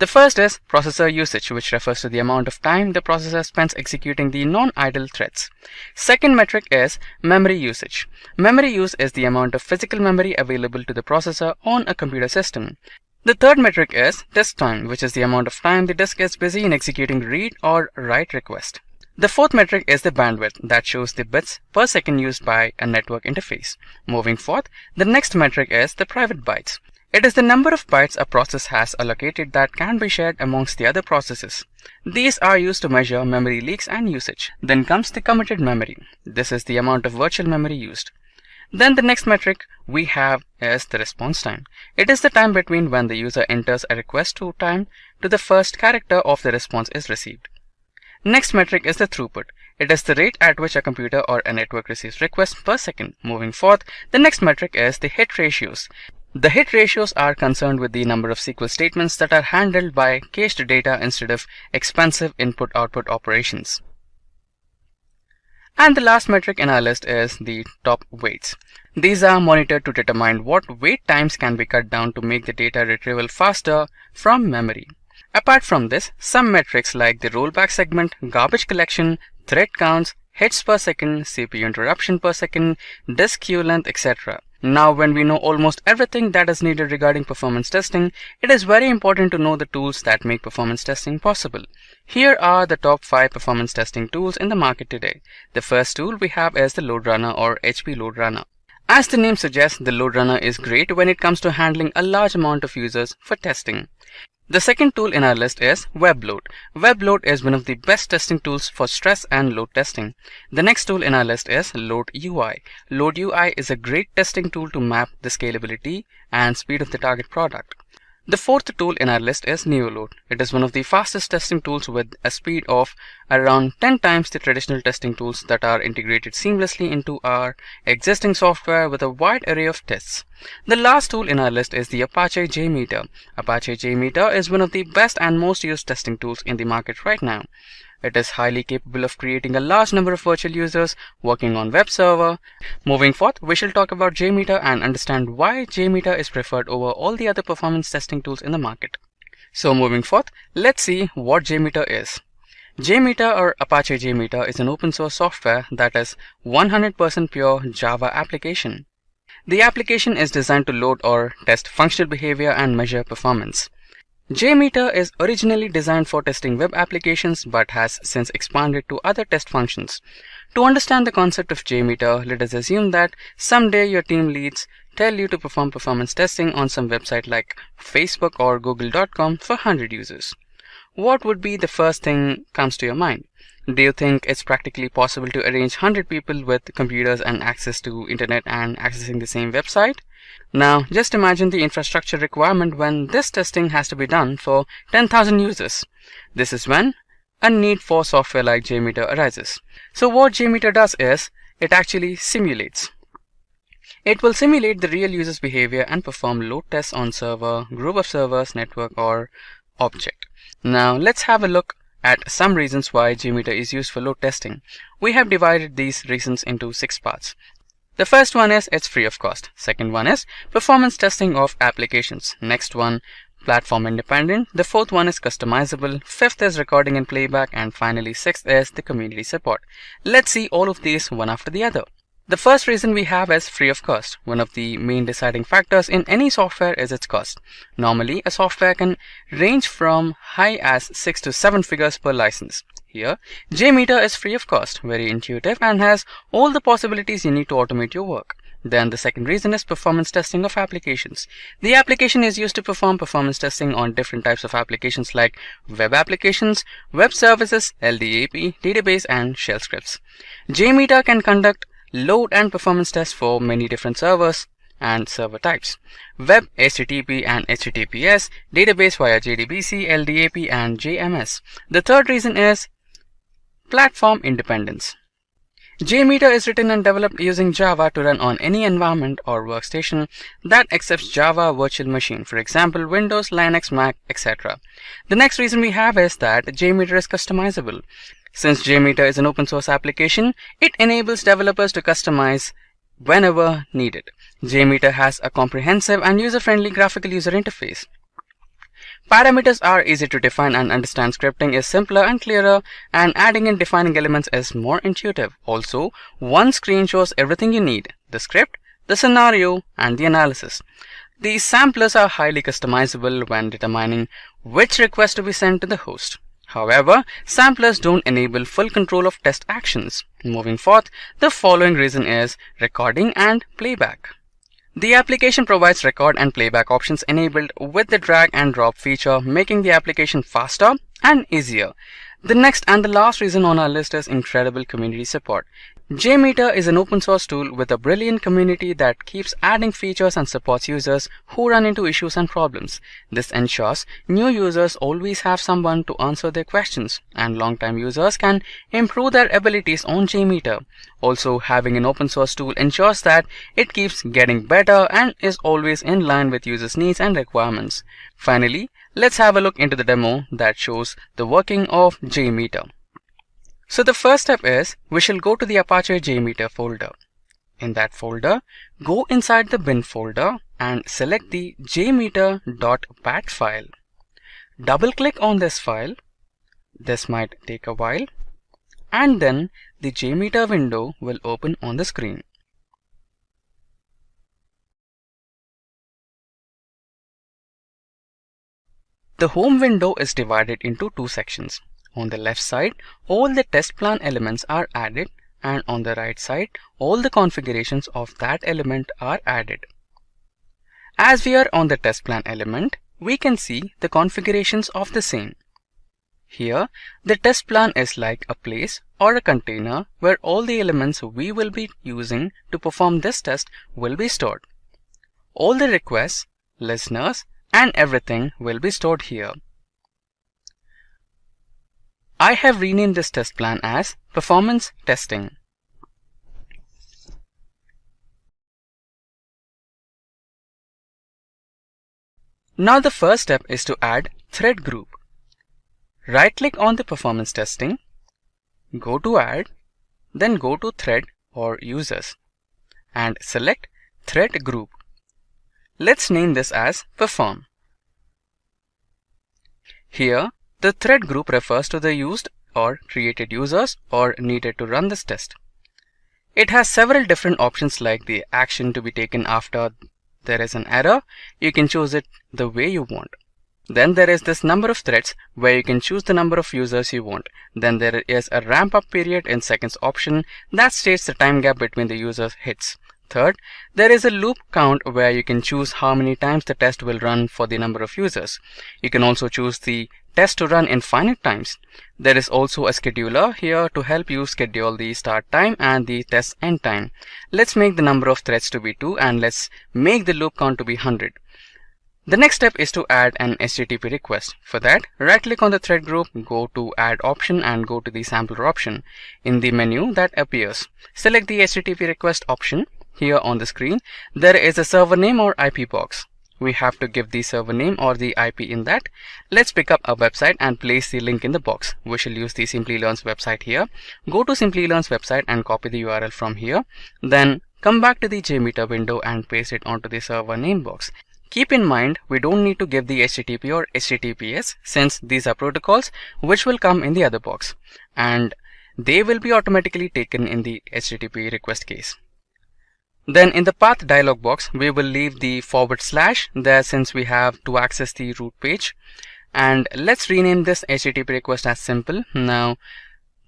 The first is processor usage, which refers to the amount of time the processor spends executing the non-idle threads. Second metric is memory usage. Memory use is the amount of physical memory available to the processor on a computer system. The third metric is disk time, which is the amount of time the disk is busy in executing read or write request. The fourth metric is the bandwidth, that shows the bits per second used by a network interface. Moving forth, the next metric is the private bytes. It is the number of bytes a process has allocated that can be shared amongst the other processes. These are used to measure memory leaks and usage. Then comes the committed memory. This is the amount of virtual memory used. Then the next metric we have is the response time. It is the time between when the user enters a request to time to the first character of the response is received. Next metric is the throughput. It is the rate at which a computer or a network receives requests per second. Moving forth, the next metric is the hit ratios. The hit ratios are concerned with the number of SQL statements that are handled by cached data instead of expensive input-output operations. And the last metric in our list is the top waits. These are monitored to determine what wait times can be cut down to make the data retrieval faster from memory. Apart from this, some metrics like the rollback segment, garbage collection, thread counts, hits per second, CPU interruption per second, disk queue length, etc. Now, when we know almost everything that is needed regarding performance testing, it is very important to know the tools that make performance testing possible. Here are the top 5 performance testing tools in the market today. The first tool we have is the Load Runner or HP Load Runner. As the name suggests, the Load Runner is great when it comes to handling a large amount of users for testing. The second tool in our list is WebLoad. WebLoad is one of the best testing tools for stress and load testing. The next tool in our list is Load UI. Load UI is a great testing tool to map the scalability and speed of the target product. The fourth tool in our list is NeoLoad. It is one of the fastest testing tools with a speed of around 10 times the traditional testing tools that are integrated seamlessly into our existing software with a wide array of tests. The last tool in our list is the Apache JMeter. Apache JMeter is one of the best and most used testing tools in the market right now. It is highly capable of creating a large number of virtual users working on web server. Moving forth, we shall talk about JMeter and understand why JMeter is preferred over all the other performance testing tools in the market. So moving forth, let's see what JMeter is. JMeter or Apache JMeter is an open source software that is 100% pure Java application. The application is designed to load or test functional behavior and measure performance. JMeter is originally designed for testing web applications but has since expanded to other test functions. To understand the concept of JMeter, let us assume that someday your team leads tell you to perform performance testing on some website like Facebook or Google.com for 100 users. What would be the first thing comes to your mind? Do you think it's practically possible to arrange 100 people with computers and access to internet and accessing the same website? Now, just imagine the infrastructure requirement when this testing has to be done for 10,000 users. This is when a need for software like JMeter arises. So what JMeter does is, it actually simulates. It will simulate the real user's behavior and perform load tests on server, group of servers, network, or object. Now, let's have a look at some reasons why JMeter is used for load testing. We have divided these reasons into 6 parts. The first one is it's free of cost. Second one is performance testing of applications. Next one, platform independent. The fourth one is customizable. Fifth is recording and playback. And finally, sixth is the community support. Let's see all of these one after the other. The first reason we have is free of cost. One of the main deciding factors in any software is its cost. Normally, a software can range from high as 6 to 7 figures per license. Here, JMeter is free of cost, very intuitive, and has all the possibilities you need to automate your work. Then the second reason is performance testing of applications. The application is used to perform performance testing on different types of applications like web applications, web services, LDAP, database, and shell scripts. JMeter can conduct load and performance tests for many different servers and server types. Web, HTTP and HTTPS, database via JDBC, LDAP, and JMS. The third reason is platform independence. JMeter is written and developed using Java to run on any environment or workstation that accepts Java Virtual Machine, for example, Windows, Linux, Mac, etc. The next reason we have is that JMeter is customizable. Since JMeter is an open source application, it enables developers to customize whenever needed. JMeter has a comprehensive and user-friendly graphical user interface. Parameters are easy to define and understand. Scripting is simpler and clearer, and adding and defining elements is more intuitive. Also, one screen shows everything you need: the script, the scenario, and the analysis. These samplers are highly customizable when determining which request to be sent to the host. However, samplers don't enable full control of test actions. Moving forth, the following reason is recording and playback. The application provides record and playback options enabled with the drag and drop feature, making the application faster and easier. The next and the last reason on our list is incredible community support. JMeter is an open source tool with a brilliant community that keeps adding features and supports users who run into issues and problems. This ensures new users always have someone to answer their questions, and long-time users can improve their abilities on JMeter. Also, having an open source tool ensures that it keeps getting better and is always in line with users' needs and requirements. Finally, let's have a look into the demo that shows the working of JMeter. So the first step is we shall go to the Apache JMeter folder. In that folder, go inside the bin folder and select the jmeter.bat file. Double click on this file. This might take a while, and then the JMeter window will open on the screen. The home window is divided into two sections. On the left side, all the test plan elements are added, and on the right side, all the configurations of that element are added. As we are on the test plan element, we can see the configurations of the same. Here, the test plan is like a place or a container where all the elements we will be using to perform this test will be stored. All the requests, listeners, and everything will be stored here. I have renamed this test plan as Performance Testing. Now the first step is to add thread group. Right-click on the Performance Testing, go to Add, then go to Thread or Users, and select Thread Group. Let's name this as Perform. Here, the thread group refers to the used or created users or needed to run this test. It has several different options like the action to be taken after there is an error. You can choose it the way you want. Then there is this number of threads where you can choose the number of users you want. Then there is a ramp up period in seconds option that states the time gap between the user's hits. Third, there is a loop count where you can choose how many times the test will run for the number of users. You can also choose the test to run infinite times. There is also a scheduler here to help you schedule the start time and the test end time. Let's make the number of threads to be 2 and let's make the loop count to be 100. The next step is to add an HTTP request. For that, right click on the thread group, go to add option and go to the sampler option. In the menu that appears, select the HTTP request option. Here on the screen, there is a server name or IP box. We have to give the server name or the IP in that. Let's pick up a website and place the link in the box. We shall use the Simplilearn's website here. Go to Simplilearn's website and copy the URL from here. Then come back to the JMeter window and paste it onto the server name box. Keep in mind, we don't need to give the HTTP or HTTPS since these are protocols which will come in the other box, and they will be automatically taken in the HTTP request case. Then in the path dialog box, we will leave the / there since we have to access the root page. And let's rename this HTTP request as simple. Now,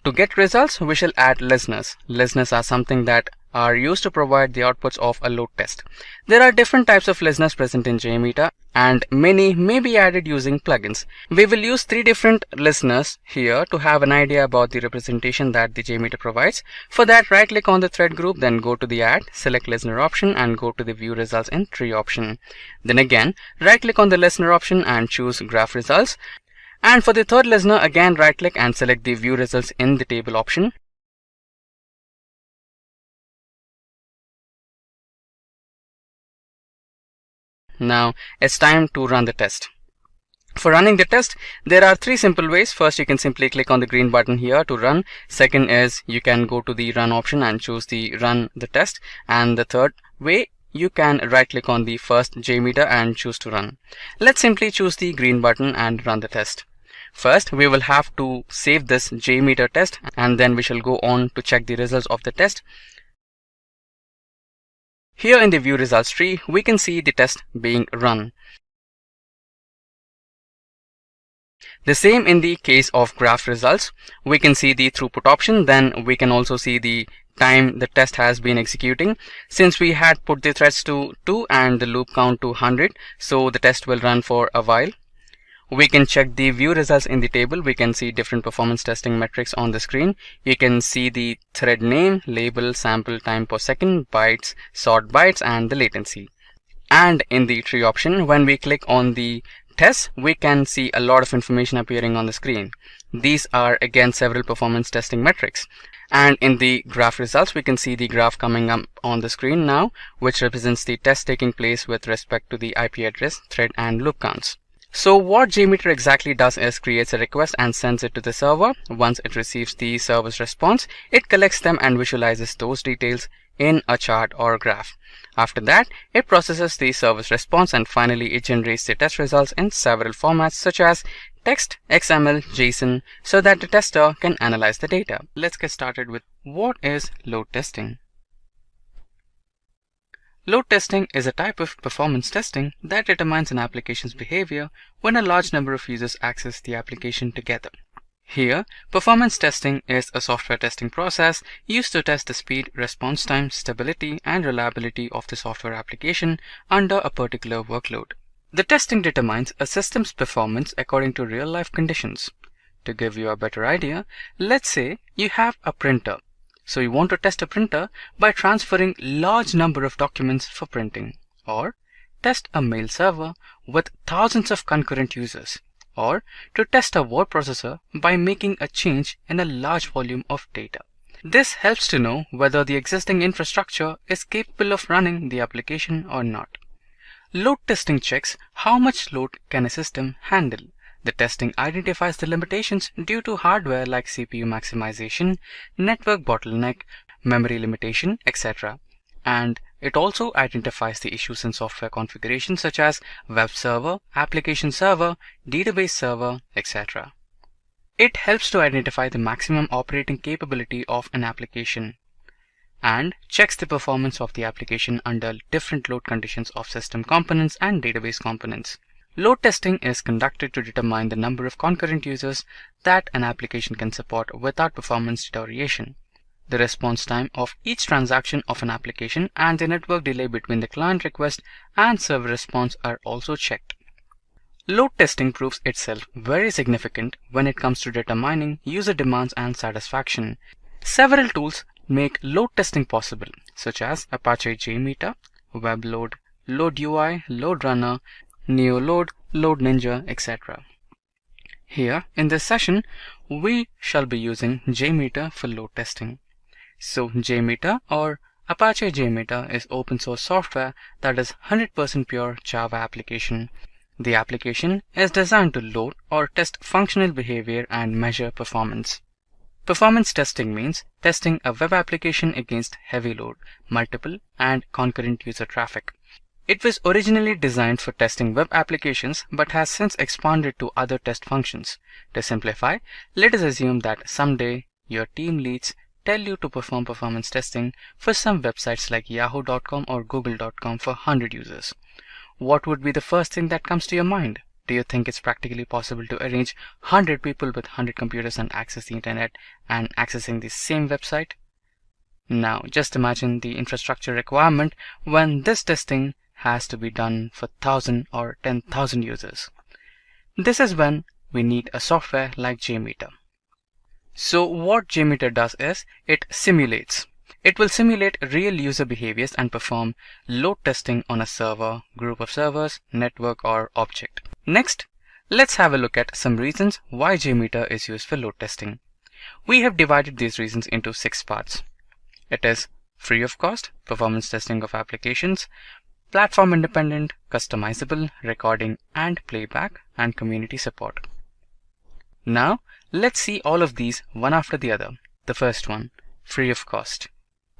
to get results, we shall add listeners. Listeners are something that are used to provide the outputs of a load test. There are different types of listeners present in JMeter, and many may be added using plugins. We will use 3 different listeners here to have an idea about the representation that the JMeter provides. For that, right click on the thread group, then go to the add, select listener option and go to the view results in tree option. Then again, right click on the listener option and choose graph results. And for the third listener, again right click and select the view results in the table option. Now it's time to run the test. For running the test, there are 3 simple ways. First, you can simply click on the green button here to run. Second is you can go to the run option and choose the run the test. And the third way, you can right click on the first JMeter and choose to run. Let's simply choose the green button and run the test. First, we will have to save this JMeter test, and then we shall go on to check the results of the test. Here in the view results tree, we can see the test being run. The same in the case of graph results. We can see the throughput option, then we can also see the time the test has been executing. Since we had put the threads to 2 and the loop count to 100, so the test will run for a while. We can check the view results in the table. We can see different performance testing metrics on the screen. You can see the thread name, label, sample time per second, bytes, sort bytes, and the latency. And in the tree option, when we click on the test, we can see a lot of information appearing on the screen. These are again several performance testing metrics. And in the graph results, we can see the graph coming up on the screen now, which represents the test taking place with respect to the IP address, thread, and loop counts. So what JMeter exactly does is creates a request and sends it to the server. Once it receives the server's response, it collects them and visualizes those details in a chart or graph. After that, it processes the server's response, and finally it generates the test results in several formats such as text, XML, JSON, so that the tester can analyze the data. Let's get started with what is load testing. Load testing is a type of performance testing that determines an application's behavior when a large number of users access the application together. Here, performance testing is a software testing process used to test the speed, response time, stability, and reliability of the software application under a particular workload. The testing determines a system's performance according to real-life conditions. To give you a better idea, let's say you have a printer. So you want to test a printer by transferring large number of documents for printing, or test a mail server with thousands of concurrent users, or to test a word processor by making a change in a large volume of data. This helps to know whether the existing infrastructure is capable of running the application or not. Load testing checks how much load can a system handle. The testing identifies the limitations due to hardware like CPU maximization, network bottleneck, memory limitation, etc. And it also identifies the issues in software configuration such as web server, application server, database server, etc. It helps to identify the maximum operating capability of an application and checks the performance of the application under different load conditions of system components and database components. Load testing is conducted to determine the number of concurrent users that an application can support without performance deterioration. The response time of each transaction of an application and the network delay between the client request and server response are also checked. Load testing proves itself very significant when it comes to determining user demands and satisfaction. Several tools make load testing possible, such as Apache JMeter, WebLoad, LoadUI, LoadRunner, NeoLoad, LoadNinja, etc. Here in this session, we shall be using JMeter for load testing. So JMeter or Apache JMeter is open source software that is 100% pure Java application. The application is designed to load or test functional behavior and measure performance. Performance testing means testing a web application against heavy load, multiple and concurrent user traffic. It was originally designed for testing web applications but has since expanded to other test functions. To simplify, let us assume that someday your team leads tell you to perform performance testing for some websites like yahoo.com or google.com for 100 users. What would be the first thing that comes to your mind? Do you think it's practically possible to arrange 100 people with 100 computers and access the internet and accessing the same website? Now, just imagine the infrastructure requirement when this testing has to be done for 1,000 or 10,000 users. This is when we need a software like JMeter. So what JMeter does is it simulates. It will simulate real user behaviors and perform load testing on a server, group of servers, network, or object. Next, let's have a look at some reasons why JMeter is used for load testing. We have divided these reasons into 6 parts. It is free of cost, performance testing of applications, platform independent, customizable, recording and playback, and community support. Now, let's see all of these one after the other. The first one, free of cost.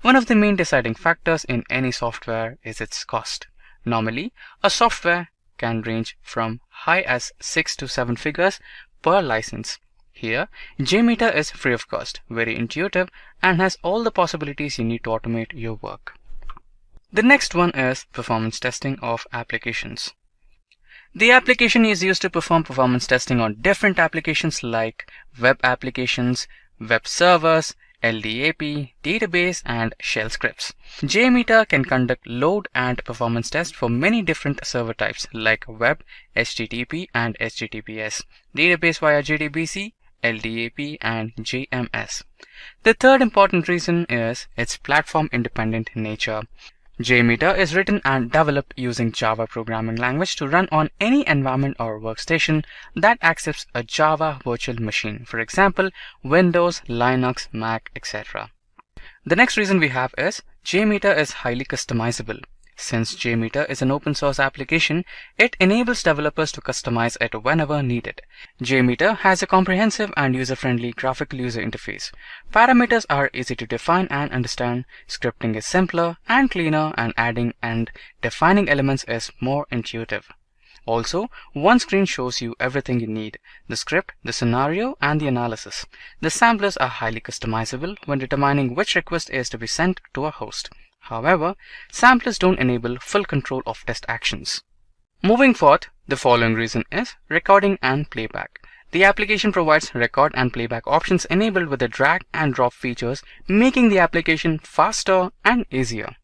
One of the main deciding factors in any software is its cost. Normally, a software can range from high as 6 to 7 figures per license. Here, JMeter is free of cost, very intuitive, and has all the possibilities you need to automate your work. The next one is performance testing of applications. The application is used to perform performance testing on different applications like web applications, web servers, LDAP, database, and shell scripts. JMeter can conduct load and performance tests for many different server types like web, HTTP, and HTTPS, database via JDBC, LDAP, and JMS. The third important reason is its platform-independent nature. JMeter is written and developed using Java programming language to run on any environment or workstation that accepts a Java virtual machine, for example, Windows, Linux, Mac, etc. The next reason we have is JMeter is highly customizable. Since JMeter is an open source application, it enables developers to customize it whenever needed. JMeter has a comprehensive and user-friendly graphical user interface. Parameters are easy to define and understand, scripting is simpler and cleaner, and adding and defining elements is more intuitive. Also, one screen shows you everything you need: the script, the scenario, and the analysis. The samplers are highly customizable when determining which request is to be sent to a host. However, samplers don't enable full control of test actions. Moving forth, the following reason is recording and playback. The application provides record and playback options enabled with the drag and drop features, making the application faster and easier.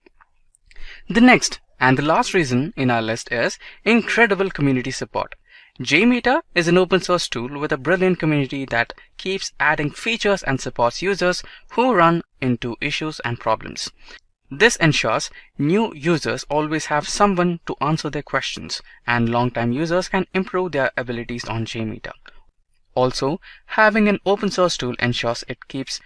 The next and the last reason in our list is incredible community support. JMeter is an open source tool with a brilliant community that keeps adding features and supports users who run into issues and problems. This ensures new users always have someone to answer their questions, and long-time users can improve their abilities on JMeter. Also, having an open source tool ensures it keeps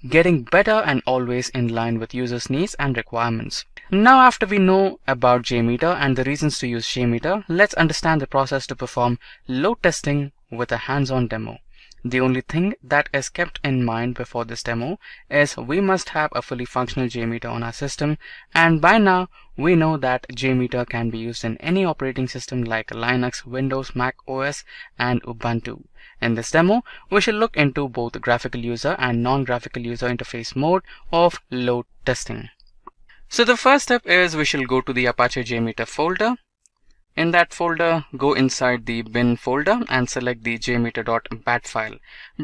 getting better and always in line with users' needs and requirements. Now, after we know about JMeter and the reasons to use JMeter, let's understand the process to perform load testing with a hands-on demo. The only thing that is kept in mind before this demo is we must have a fully functional JMeter on our system, and by now we know that JMeter can be used in any operating system like Linux, Windows, Mac OS, and Ubuntu. In this demo, we shall look into both graphical user and non-graphical user interface mode of load testing. So the first step is we shall go to the Apache JMeter folder. In that folder, go inside the bin folder and select the jmeter.bat file.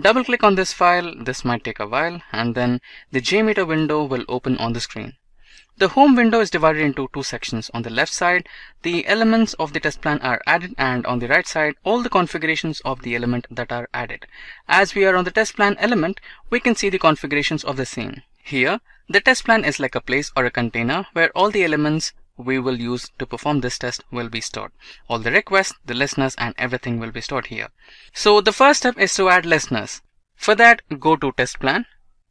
Double click on this file, this might take a while, and then the JMeter window will open on the screen. The home window is divided into two sections. On the left side, the elements of the test plan are added, and on the right side, all the configurations of the element that are added. As we are on the test plan element, we can see the configurations of the same. Here, the test plan is like a place or a container where all the elements we will use to perform this test will be stored. All the requests, the listeners, and everything will be stored here. So the first step is to add listeners. For that, go to test plan,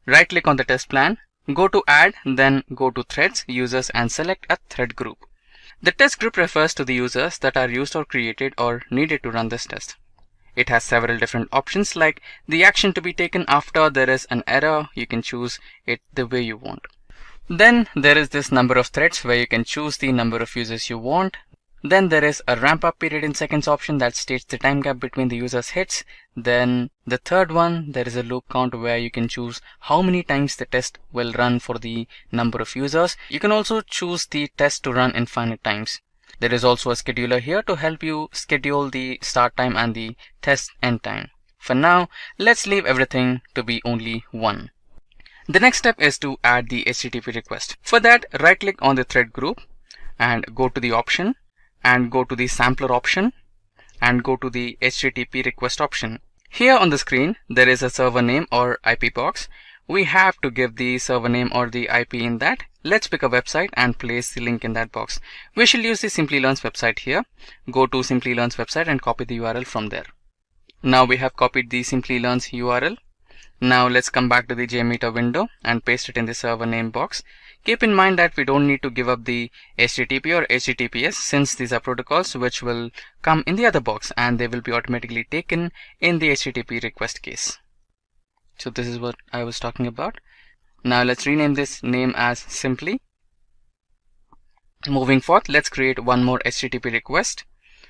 right click on the test plan, go to add, then go to threads, users, and select a thread group. The test group refers to the users that are used or created or needed to run this test. It has several different options like the action to be taken after there is an error. You can choose it the way you want. Then there is this number of threads where you can choose the number of users you want. Then there is a ramp up period in seconds option that states the time gap between the users hits. Then the third one, there is a loop count where you can choose how many times the test will run for the number of users. You can also choose the test to run infinite times. There is also a scheduler here to help you schedule the start time and the test end time. For now, let's leave everything to be only one. The next step is to add the HTTP request. For that, right click on the thread group and go to the option and go to the sampler option and go to the HTTP request option. Here on the screen, there is a server name or IP box. We have to give the server name or the IP in that. Let's pick a website and place the link in that box. We shall use the Simplilearn's website here. Go to Simplilearn's website and copy the URL from there. Now we have copied the Simplilearn's URL. Now let's come back to the JMeter window and paste it in the server name box. Keep in mind that we don't need to give up the HTTP or HTTPS since these are protocols which will come in the other box and they will be automatically taken in the HTTP request case. So this is what I was talking about. Now let's rename this name as simply. Moving forth, let's create one more HTTP request.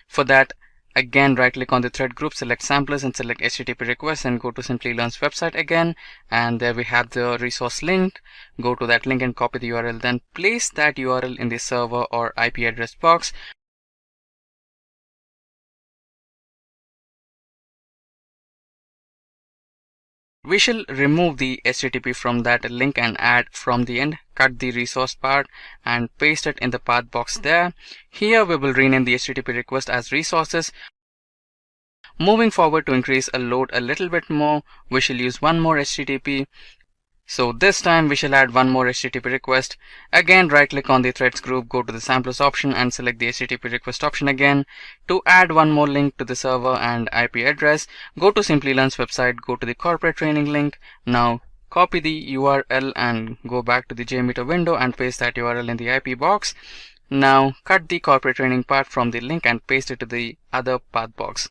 For that, again, right click on the thread group, select samplers and select HTTP request and go to Simply Learn's website again. And there we have the resource link. Go to that link and copy the URL. Then place that URL in the server or IP address box. We shall remove the HTTP from that link and add from the end. Cut the resource part and paste it in the path box there. Here we will rename the HTTP request as resources. Moving forward, to increase a load a little bit more, we shall use one more HTTP. So this time we shall add one more HTTP request. Again, right click on the threads group, go to the samplers option and select the HTTP request option again. To add one more link to the server and IP address, go to Simply Learn's website, go to the corporate training link. Now copy the URL and go back to the JMeter window and paste that URL in the IP box. Now cut the corporate training part from the link and paste it to the other path box.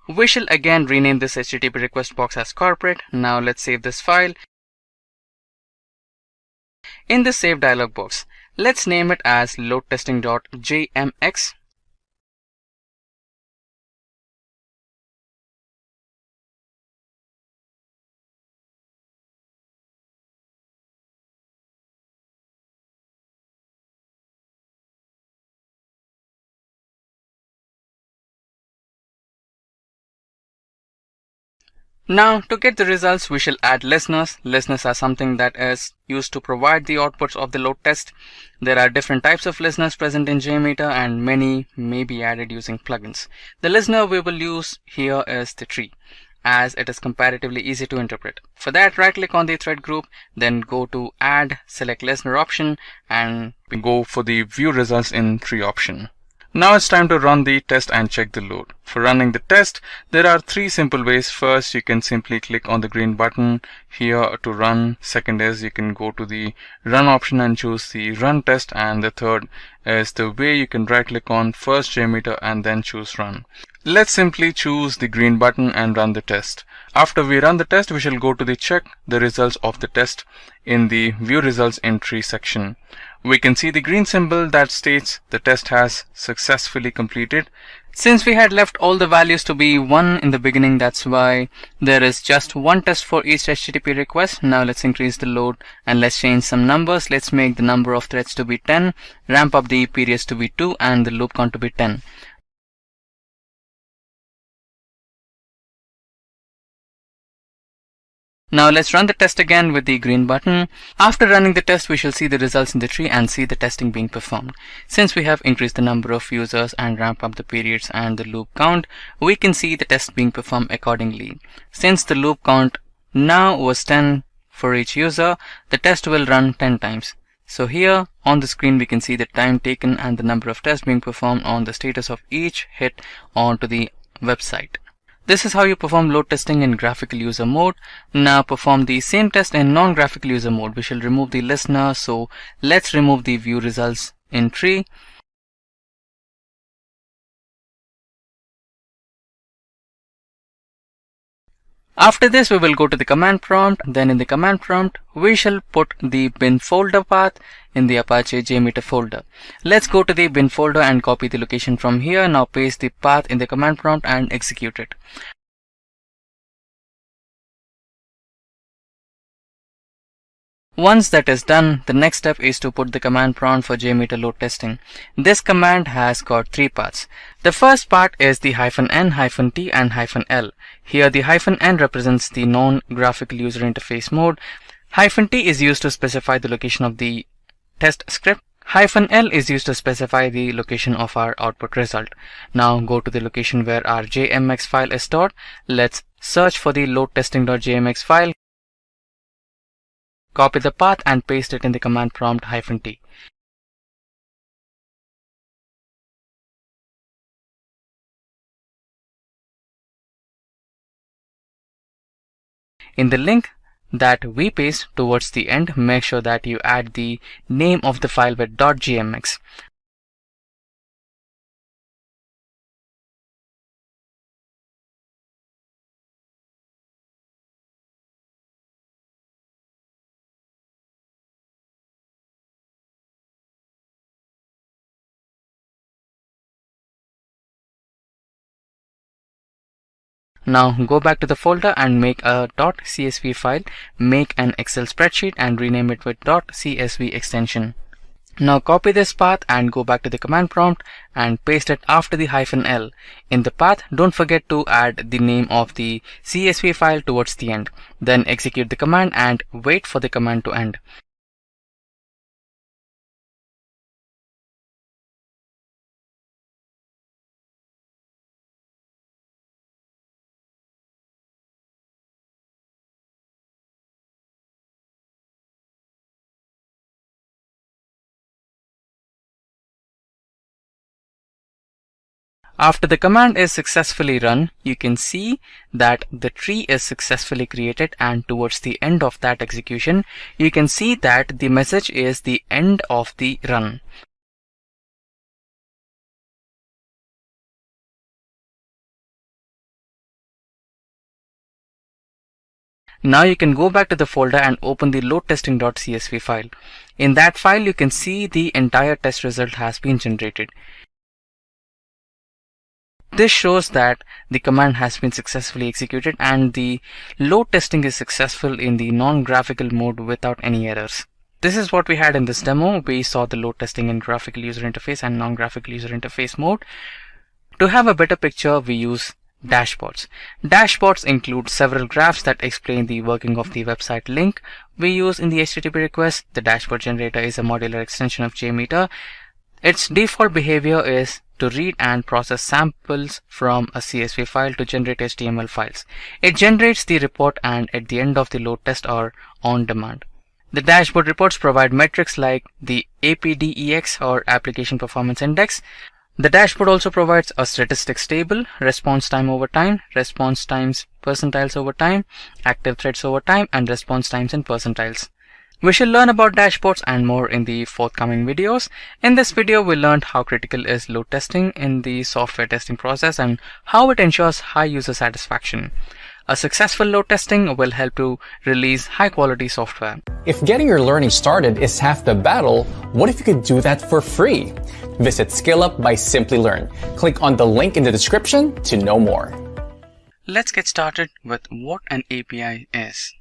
We shall again rename this HTTP request box as corporate. Now let's save this file. In the save dialog box, let's name it as loadtesting.jmx. Now to get the results, we shall add listeners. Listeners are something that is used to provide the outputs of the load test. There are different types of listeners present in JMeter and many may be added using plugins. The listener we will use here is the tree, as it is comparatively easy to interpret. For that, right click on the thread group, then go to add, select listener option and go for the view results in tree option. Now it's time to run the test and check the load. For running the test, there are three simple ways. First, you can simply click on the green button here to run. Second is you can go to the run option and choose the run test. And the third is the way you can right click on first JMeter and then choose run. Let's simply choose the green button and run the test. After we run the test, we shall go to the check the results of the test in the view results in tree section. We can see the green symbol that states the test has successfully completed. Since we had left all the values to be 1 in the beginning, that's why there is just one test for each HTTP request. Now let's increase the load and let's change some numbers. Let's make the number of threads to be 10, ramp up the periods to be 2 and the loop count to be 10. Now let's run the test again with the green button. After running the test, we shall see the results in the tree and see the testing being performed. Since we have increased the number of users and ramped up the periods and the loop count, we can see the test being performed accordingly. Since the loop count now was 10 for each user, the test will run 10 times. So here on the screen we can see the time taken and the number of tests being performed on the status of each hit onto the website. This is how you perform load testing in graphical user mode. Now perform the same test in non-graphical user mode. We shall remove the listener, so let's remove the view results in tree. After this, we will go to the command prompt. Then in the command prompt, we shall put the bin folder path in the Apache JMeter folder. Let's go to the bin folder and copy the location from here. Now paste the path in the command prompt and execute it. Once that is done, the next step is to put the command prompt for JMeter load testing. This command has got three parts. The first part is the -n, -t and -l. Here the -n represents the non-graphical user interface mode. -t is used to specify the location of the test script. -l is used to specify the location of our output result. Now go to the location where our JMX file is stored. Let's search for the loadtesting.jmx file. Copy the path and paste it in the command prompt -t. In the link, that we paste towards the end, make sure that you add the name of the file with .gmx. Now go back to the folder and make a .csv file, make an Excel spreadsheet and rename it with .csv extension. Now copy this path and go back to the command prompt and paste it after the -l. In the path, don't forget to add the name of the CSV file towards the end. Then execute the command and wait for the command to end. After the command is successfully run, you can see that the tree is successfully created, and towards the end of that execution, you can see that the message is the end of the run. Now you can go back to the folder and open the loadtesting.csv file. In that file, you can see the entire test result has been generated. This shows that the command has been successfully executed and the load testing is successful in the non-graphical mode without any errors. This is what we had in this demo. We saw the load testing in graphical user interface and non-graphical user interface mode. To have a better picture, we use dashboards. Dashboards include several graphs that explain the working of the website link we use in the HTTP request. The dashboard generator is a modular extension of JMeter. Its default behavior is to read and process samples from a CSV file to generate HTML files. It generates the report and at the end of the load test or on demand. The dashboard reports provide metrics like the APDEX or Application Performance Index. The dashboard also provides a statistics table, response time over time, response times percentiles over time, active threads over time, and response times in percentiles. We shall learn about dashboards and more in the forthcoming videos. In this video, we learned how critical is load testing in the software testing process and how it ensures high user satisfaction. A successful load testing will help to release high quality software. If getting your learning started is half the battle, what if you could do that for free? Visit SkillUp by Simply-Learn. Click on the link in the description to know more. Let's get started with what an API is.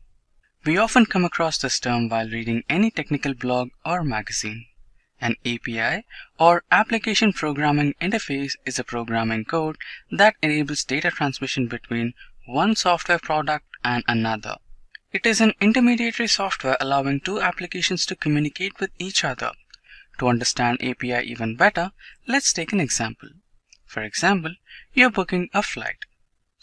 We often come across this term while reading any technical blog or magazine. An API, or Application Programming Interface, is a programming code that enables data transmission between one software product and another. It is an intermediary software allowing two applications to communicate with each other. To understand API even better, let's take an example. For example, you're booking a flight.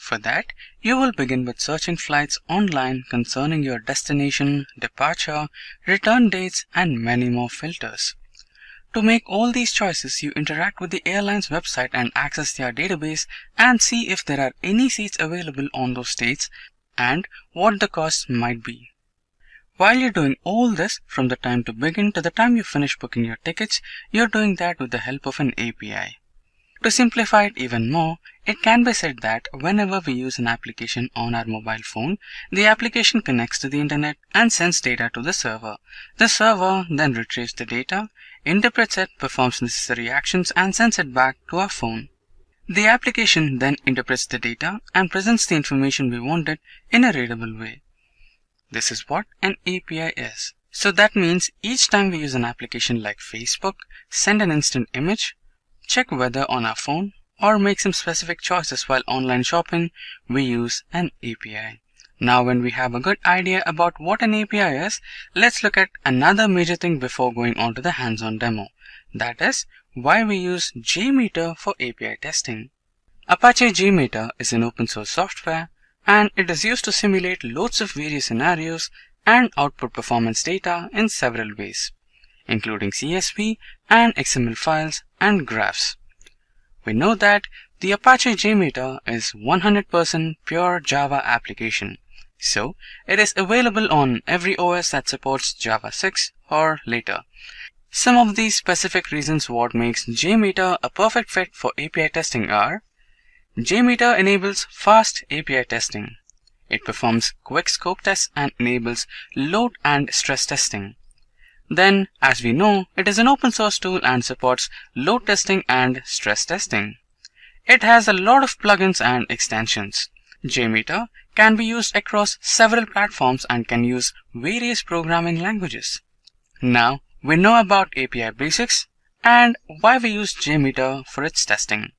For that, you will begin with searching flights online concerning your destination, departure, return dates, and many more filters. To make all these choices, you interact with the airline's website and access their database and see if there are any seats available on those dates and what the costs might be. While you're doing all this, from the time to begin to the time you finish booking your tickets, you're doing that with the help of an API. To simplify it even more, it can be said that whenever we use an application on our mobile phone, the application connects to the internet and sends data to the server. The server then retrieves the data, interprets it, performs necessary actions, and sends it back to our phone. The application then interprets the data and presents the information we wanted in a readable way. This is what an API is. So that means each time we use an application like Facebook, send an instant image, check weather on our phone, or make some specific choices while online shopping, we use an API. Now when we have a good idea about what an API is, let's look at another major thing before going on to the hands-on demo. That is why we use JMeter for API testing. Apache JMeter is an open source software and it is used to simulate loads of various scenarios and output performance data in several ways, including CSV and XML files and graphs. We know that the Apache JMeter is 100% pure Java application. So it is available on every OS that supports Java 6 or later. Some of these specific reasons what makes JMeter a perfect fit for API testing are: JMeter enables fast API testing. It performs quick scope tests and enables load and stress testing. Then, as we know, it is an open source tool and supports load testing and stress testing. It has a lot of plugins and extensions. JMeter can be used across several platforms and can use various programming languages. Now, we know about API basics and why we use JMeter for its testing.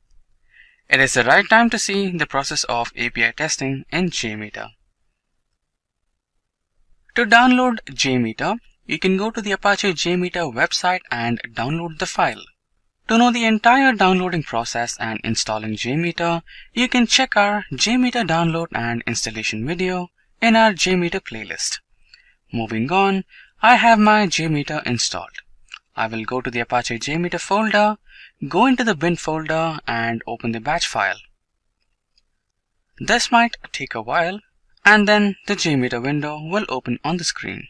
It is the right time to see the process of API testing in JMeter. To download JMeter, you can go to the Apache JMeter website and download the file. To know the entire downloading process and installing JMeter, you can check our JMeter download and installation video in our JMeter playlist. Moving on, I have my JMeter installed. I will go to the Apache JMeter folder, go into the bin folder and open the batch file. This might take a while, and then the JMeter window will open on the screen.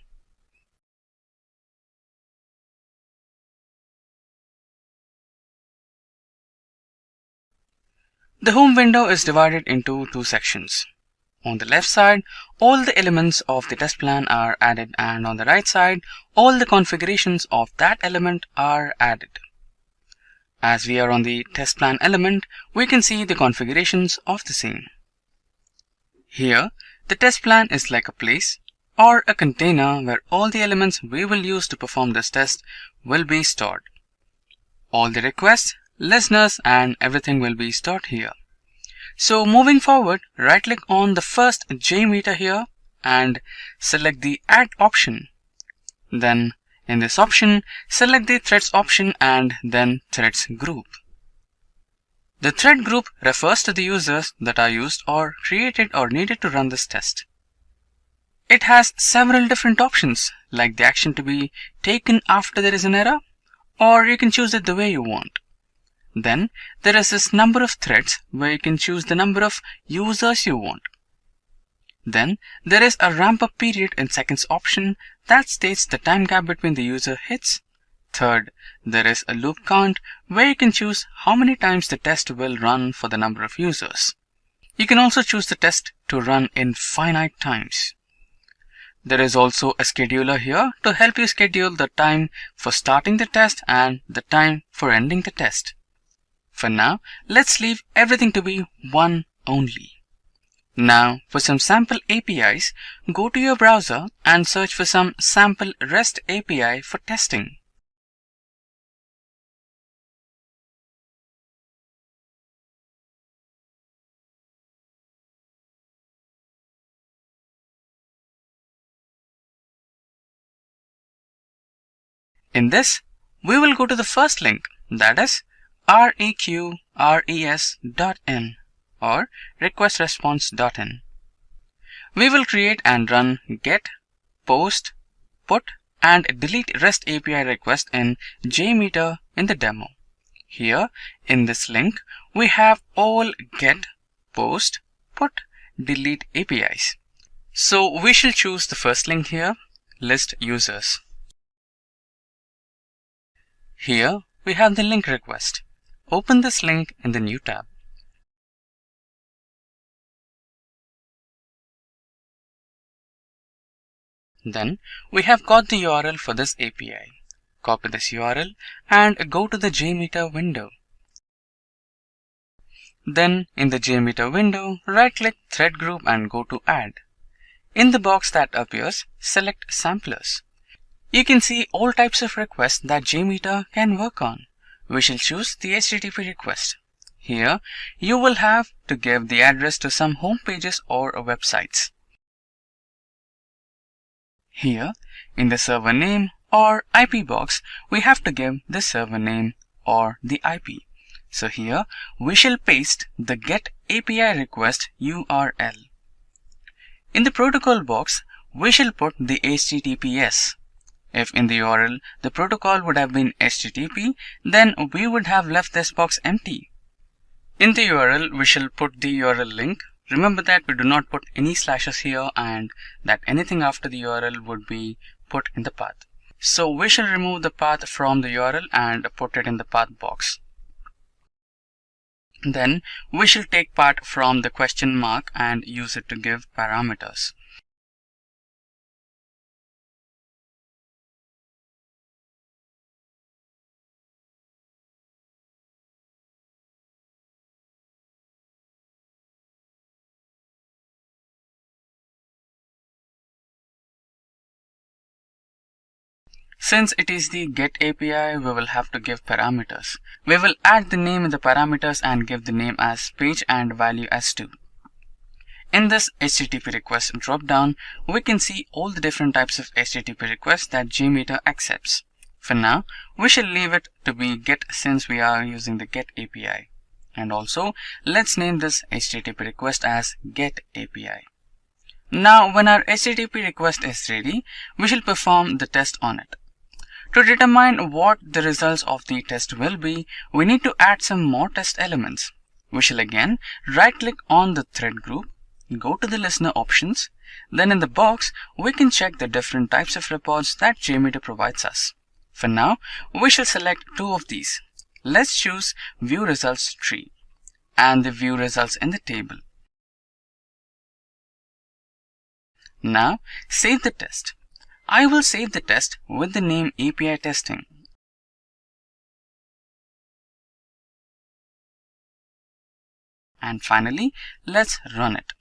The home window is divided into two sections. On the left side, all the elements of the test plan are added, and on the right side, all the configurations of that element are added. As we are on the test plan element, we can see the configurations of the same. Here, the test plan is like a place or a container where all the elements we will use to perform this test will be stored. All the requests, listeners, and everything will be stored here. So moving forward, right click on the first JMeter here and select the Add option. Then in this option, select the Threads option and then Threads group. The thread group refers to the users that are used or created or needed to run this test. It has several different options, like the action to be taken after there is an error, or you can choose it the way you want. Then there is this number of threads where you can choose the number of users you want. Then there is a ramp up period in seconds option that states the time gap between the user hits. Third, there is a loop count where you can choose how many times the test will run for the number of users. You can also choose the test to run in finite times. There is also a scheduler here to help you schedule the time for starting the test and the time for ending the test. For now, let's leave everything to be one only. Now, for some sample APIs, go to your browser and search for some sample REST API for testing. In this, we will go to the first link, that is reqres.in or requestresponse.in. We will create and run get, post, put, and delete REST API request in JMeter in the demo. Here, in this link, we have all get, post, put, delete APIs. So we shall choose the first link here, list users. Here, we have the link request. Open this link in the new tab. Then, we have got the URL for this API. Copy this URL and go to the JMeter window. Then, in the JMeter window, right-click Thread Group and go to Add. In the box that appears, select Samplers. You can see all types of requests that JMeter can work on. We shall choose the HTTP request. Here, you will have to give the address to some home pages or websites. Here, in the server name or IP box, we have to give the server name or the IP. So here, we shall paste the get API request URL. In the protocol box, we shall put the HTTPS. If in the URL the protocol would have been HTTP, then we would have left this box empty. In the URL, we shall put the URL link remember that we do not put any slashes here and that anything after the URL would be put in the path. So we shall remove the path from the URL and put it in the path box. Then we shall take path from the question mark and use it to give parameters. Since it is the GET API, we will have to give parameters. We will add the name in the parameters and give the name as page and value as 2. In this HTTP request dropdown, we can see all the different types of HTTP requests that JMeter accepts. For now, we shall leave it to be GET since we are using the GET API. And also, let's name this HTTP request as GET API. Now, when our HTTP request is ready, we shall perform the test on it. To determine what the results of the test will be, we need to add some more test elements. We shall again right-click on the thread group, go to the listener options, then in the box, we can check the different types of reports that JMeter provides us. For now, we shall select 2 of these. Let's choose View Results Tree and the View Results in the table. Now, save the test. I will save the test with the name API testing. And finally, let's run it.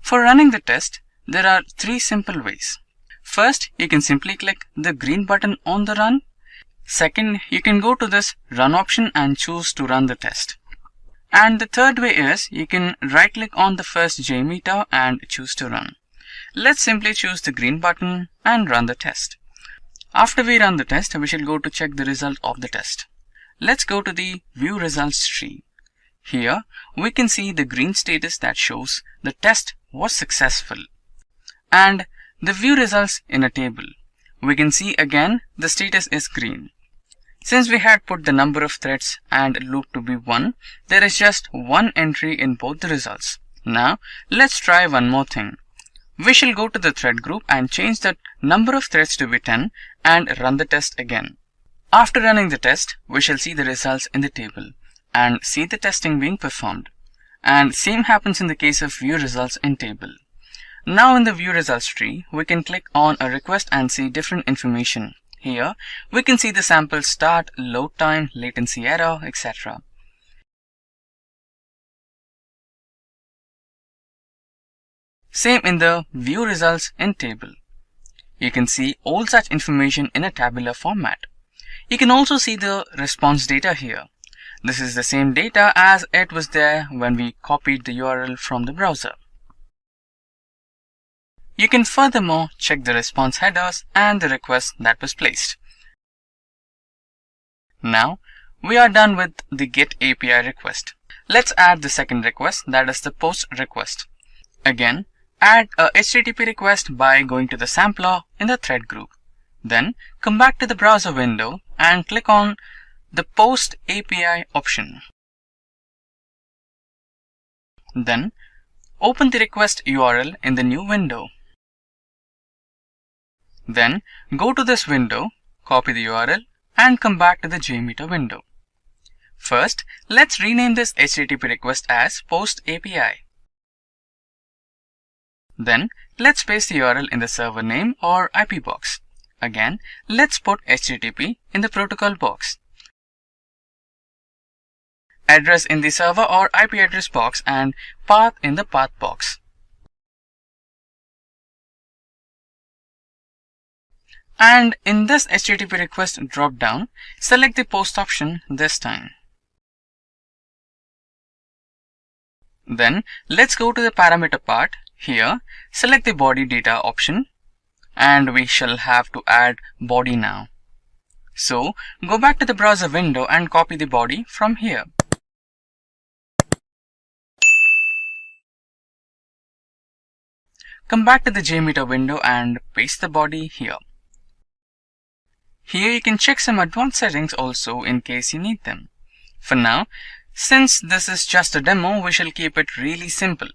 For running the test, there are 3 simple ways. First, you can simply click the green button on the run. Second, you can go to this run option and choose to run the test. And the third way is you can right click on the first JMeter and choose to run. Let's simply choose the green button and run the test. After we run the test, we shall go to check the result of the test. Let's go to the View Results tree. Here, we can see the green status that shows the test was successful. And the view results in a table. We can see again the status is green. Since we had put the number of threads and loop to be 1, there is just 1 entry in both the results. Now, let's try one more thing. We shall go to the thread group and change the number of threads to be 10 and run the test again. After running the test, we shall see the results in the table and see the testing being performed. And same happens in the case of view results in table. Now in the view results tree, we can click on a request and see different information. Here, we can see the sample start, load time, latency error, etc. Same in the view results in table. You can see all such information in a tabular format. You can also see the response data here. This is the same data as it was there when we copied the URL from the browser. You can furthermore check the response headers and the request that was placed. Now, we are done with the GET API request. Let's add the second request, that is the POST request. Again, add a HTTP request by going to the sampler in the thread group. Then, come back to the browser window and click on the POST API option. Then, open the request URL in the new window. Then, go to this window, copy the URL, and come back to the JMeter window. First, let's rename this HTTP request as POST API. Then, let's paste the URL in the server name or IP box. Again, let's put HTTP in the protocol box, address in the server or IP address box, and path in the path box. And in this HTTP request drop-down, select the POST option this time. Then, let's go to the parameter part. Here, select the body data option, and we shall have to add body now. So, go back to the browser window and copy the body from here. Come back to the JMeter window and paste the body here. Here you can check some advanced settings also in case you need them. For now, since this is just a demo, we shall keep it really simple.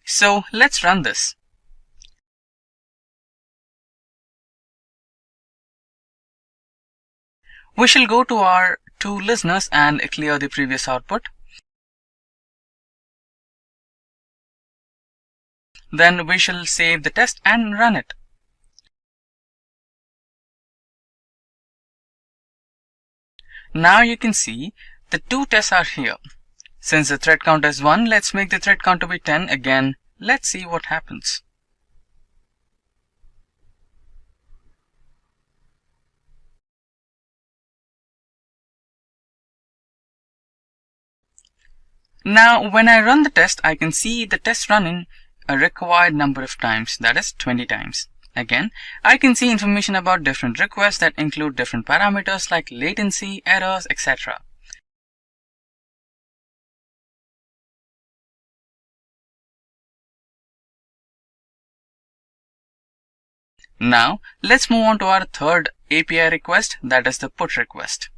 So let's run this. We shall go to our two listeners and clear the previous output. Then we shall save the test and run it. Now you can see the two tests are here. Since the thread count is 1, let's make the thread count to be 10 again. Let's see what happens. Now when I run the test, I can see the test running a required number of times, that is 20 times. Again, I can see information about different requests that include different parameters like latency, errors, etc. Now let's move on to our third API request, that is the put request.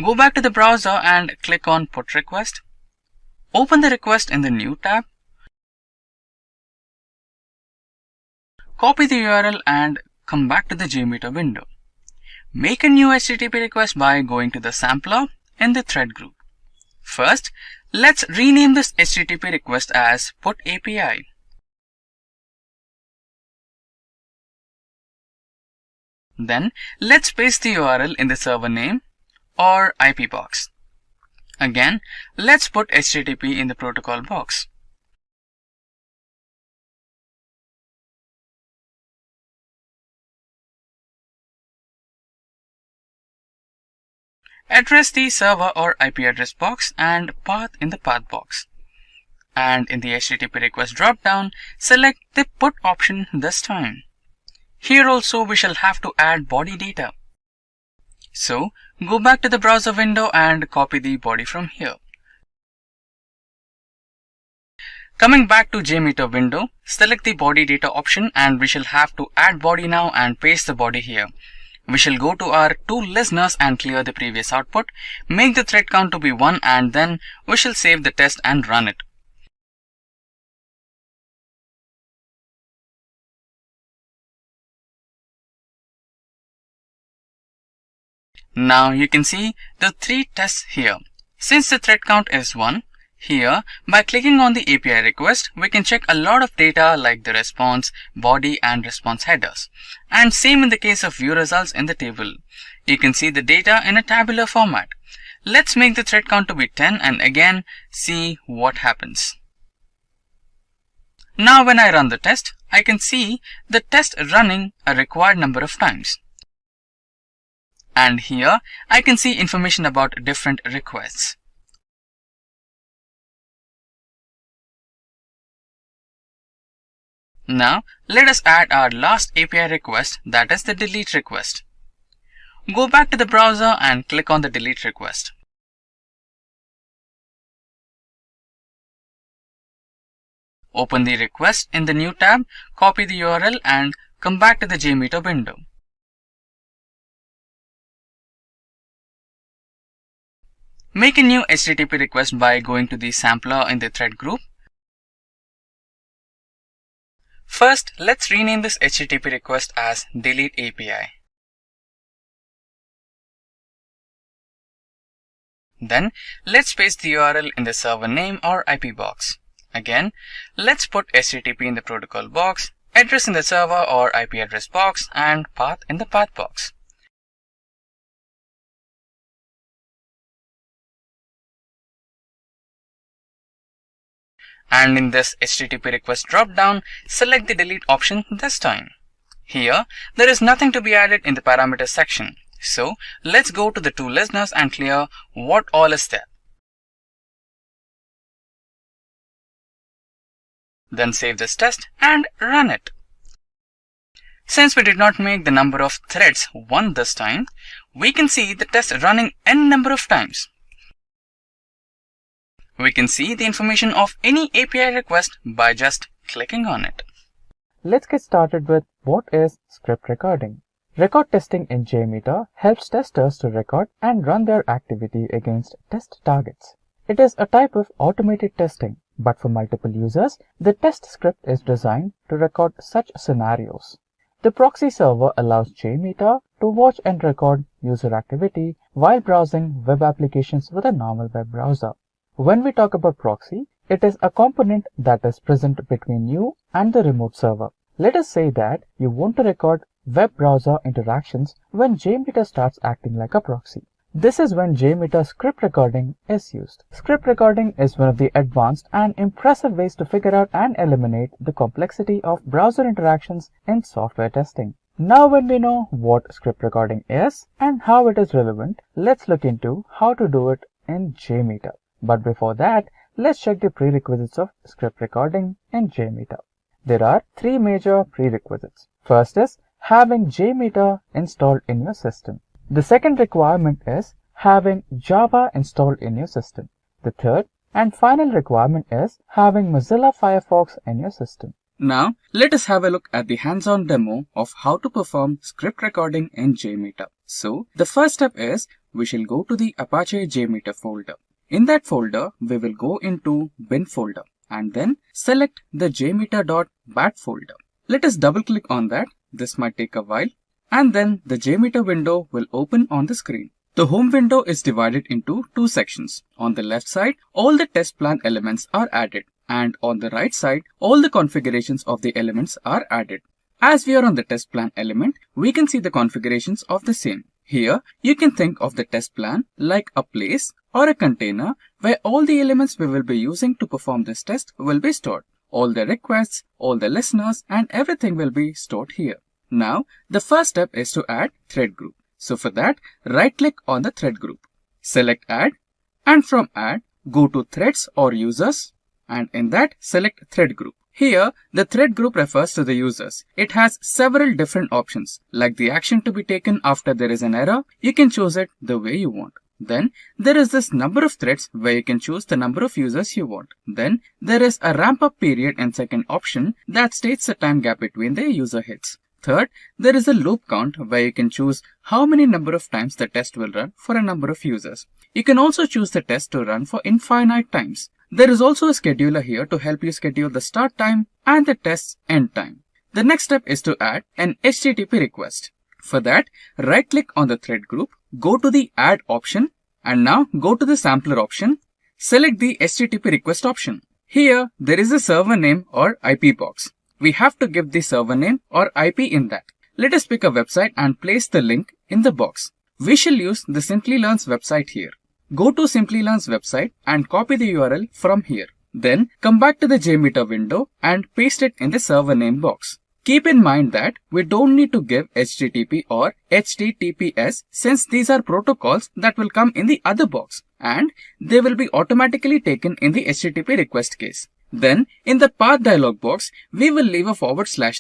Go back to the browser and click on put request. Open the request in the new tab. Copy the URL and come back to the JMeter window. Make a new HTTP request by going to the sampler in the thread group. First, let's rename this HTTP request as put API. Then let's paste the URL in the server name or IP box. Again, let's put HTTP in the protocol box. Address the server or IP address box and path in the path box. And in the HTTP request drop-down, select the put option this time. Here also we shall have to add body data. So go back to the browser window and copy the body from here. Coming back to JMeter window, select the body data option and we shall have to add body now and paste the body here. We shall go to our two listeners and clear the previous output, make the thread count to be 1 and then we shall save the test and run it. Now you can see the 3 tests here. Since the thread count is 1, here by clicking on the API request, we can check a lot of data like the response, body and response headers. And same in the case of view results in the table. You can see the data in a tabular format. Let's make the thread count to be 10 and again see what happens. Now when I run the test, I can see the test running a required number of times. And here I can see information about different requests. Now let us add our last API request, that is the delete request. Go back to the browser and click on the delete request. Open the request in the new tab, copy the URL and come back to the JMeter window. Make a new HTTP request by going to the sampler in the thread group. First, let's rename this HTTP request as delete API. Then, let's paste the URL in the server name or IP box. Again, let's put HTTP in the protocol box, address in the server or IP address box, and path in the path box. And in this HTTP request drop-down, select the delete option this time. Here, there is nothing to be added in the parameters section. So, let's go to the two listeners and clear what all is there. Then save this test and run it. Since we did not make the number of threads 1 this time, we can see the test running n number of times. We can see the information of any API request by just clicking on it. Let's get started with what is script recording. Record testing in JMeter helps testers to record and run their activity against test targets. It is a type of automated testing But for multiple users, the test script is designed to record such scenarios. The proxy server allows JMeter to watch and record user activity while browsing web applications with a normal web browser. When we talk about proxy, it is a component that is present between you and the remote server. Let us say that you want to record web browser interactions when JMeter starts acting like a proxy. This is when JMeter script recording is used. Script recording is one of the advanced and impressive ways to figure out and eliminate the complexity of browser interactions in software testing. Now when we know what script recording is and how it is relevant, let's look into how to do it in JMeter. But before that, let's check the prerequisites of script recording in JMeter. There are three major prerequisites. First is having JMeter installed in your system. The second requirement is having Java installed in your system. The third and final requirement is having Mozilla Firefox in your system. Now, let us have a look at the hands-on demo of how to perform script recording in JMeter. So, the first step is we shall go to the Apache JMeter folder. In that folder, we will go into bin folder and then select the jmeter.bat folder. Let us double click on that. This might take a while. And then the JMeter window will open on the screen. The home window is divided into two sections. On the left side, all the test plan elements are added. And on the right side, all the configurations of the elements are added. As we are on the test plan element, we can see the configurations of the same. Here, you can think of the test plan like a place or a container where all the elements we will be using to perform this test will be stored. All the requests, all the listeners, and everything will be stored here. Now, the first step is to add thread group. So for that, right-click on the thread group. Select Add, and from Add, go to Threads or Users, and in that, select Thread Group. Here, the thread group refers to the users. It has several different options, like the action to be taken after there is an error. You can choose it the way you want. Then, there is this number of threads where you can choose the number of users you want. Then, there is a ramp-up period and second option that states the time gap between the user hits. Third, there is a loop count where you can choose how many number of times the test will run for a number of users. You can also choose the test to run for infinite times. There is also a scheduler here to help you schedule the start time and the test's end time. The next step is to add an HTTP request. For that, right-click on the thread group, go to the Add option, and now go to the Sampler option. Select the HTTP request option. Here, there is a server name or IP box. We have to give the server name or IP in that. Let us pick a website and place the link in the box. We shall use the Simplilearn's website here. Go to Simplilearn's website and copy the URL from here. Then come back to the JMeter window and paste it in the server name box. Keep in mind that we don't need to give HTTP or HTTPS since these are protocols that will come in the other box and they will be automatically taken in the HTTP request case. Then, in the path dialog box, we will leave a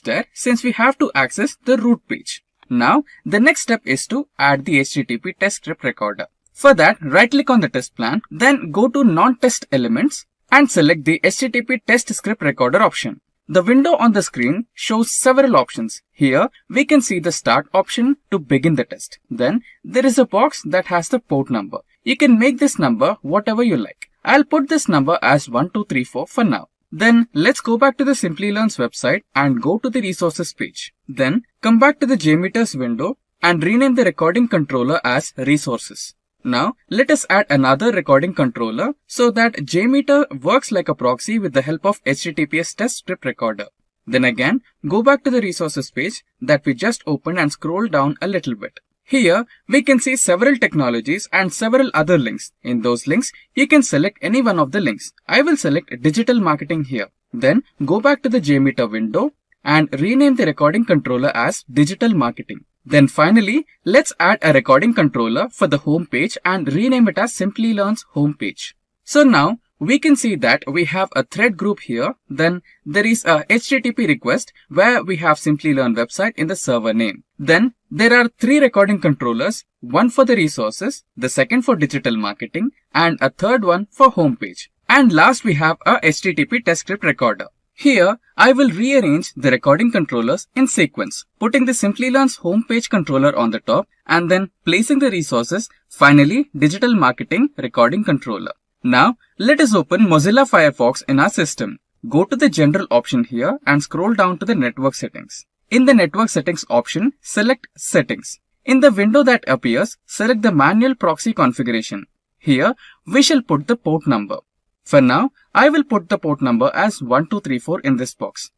/ there since we have to access the root page. Now, the next step is to add the HTTP test script recorder. For that, right-click on the test plan, then go to Non-Test Elements and select the HTTP test script recorder option. The window on the screen shows several options. Here, we can see the Start option to begin the test. Then, there is a box that has the port number. You can make this number whatever you like. I'll put this number as 1234 for now. Then let's go back to the Simplilearn's website and go to the resources page. Then come back to the JMeter's window and rename the recording controller as resources. Now let us add another recording controller so that JMeter works like a proxy with the help of HTTPS test script recorder. Then again, go back to the resources page that we just opened and scroll down a little bit. Here, we can see several technologies and several other links. In those links, you can select any one of the links. I will select digital marketing here. Then go back to the JMeter window and rename the recording controller as digital marketing. Then finally, let's add a recording controller for the home page and rename it as Simplilearn's home page. So now, we can see that we have a thread group here. Then there is a HTTP request where we have Simplilearn website in the server name. Then there are 3 recording controllers, one for the resources, the second for digital marketing, and a third one for homepage. And last we have a HTTP test script recorder. Here, I will rearrange the recording controllers in sequence, putting the Simplilearn's homepage controller on the top and then placing the resources, finally digital marketing recording controller. Now, let us open Mozilla Firefox in our system. Go to the General option here and scroll down to the Network Settings. In the Network Settings option, select Settings. In the window that appears, select the Manual Proxy Configuration. Here, we shall put the port number. For now, I will put the port number as 1234 in this box.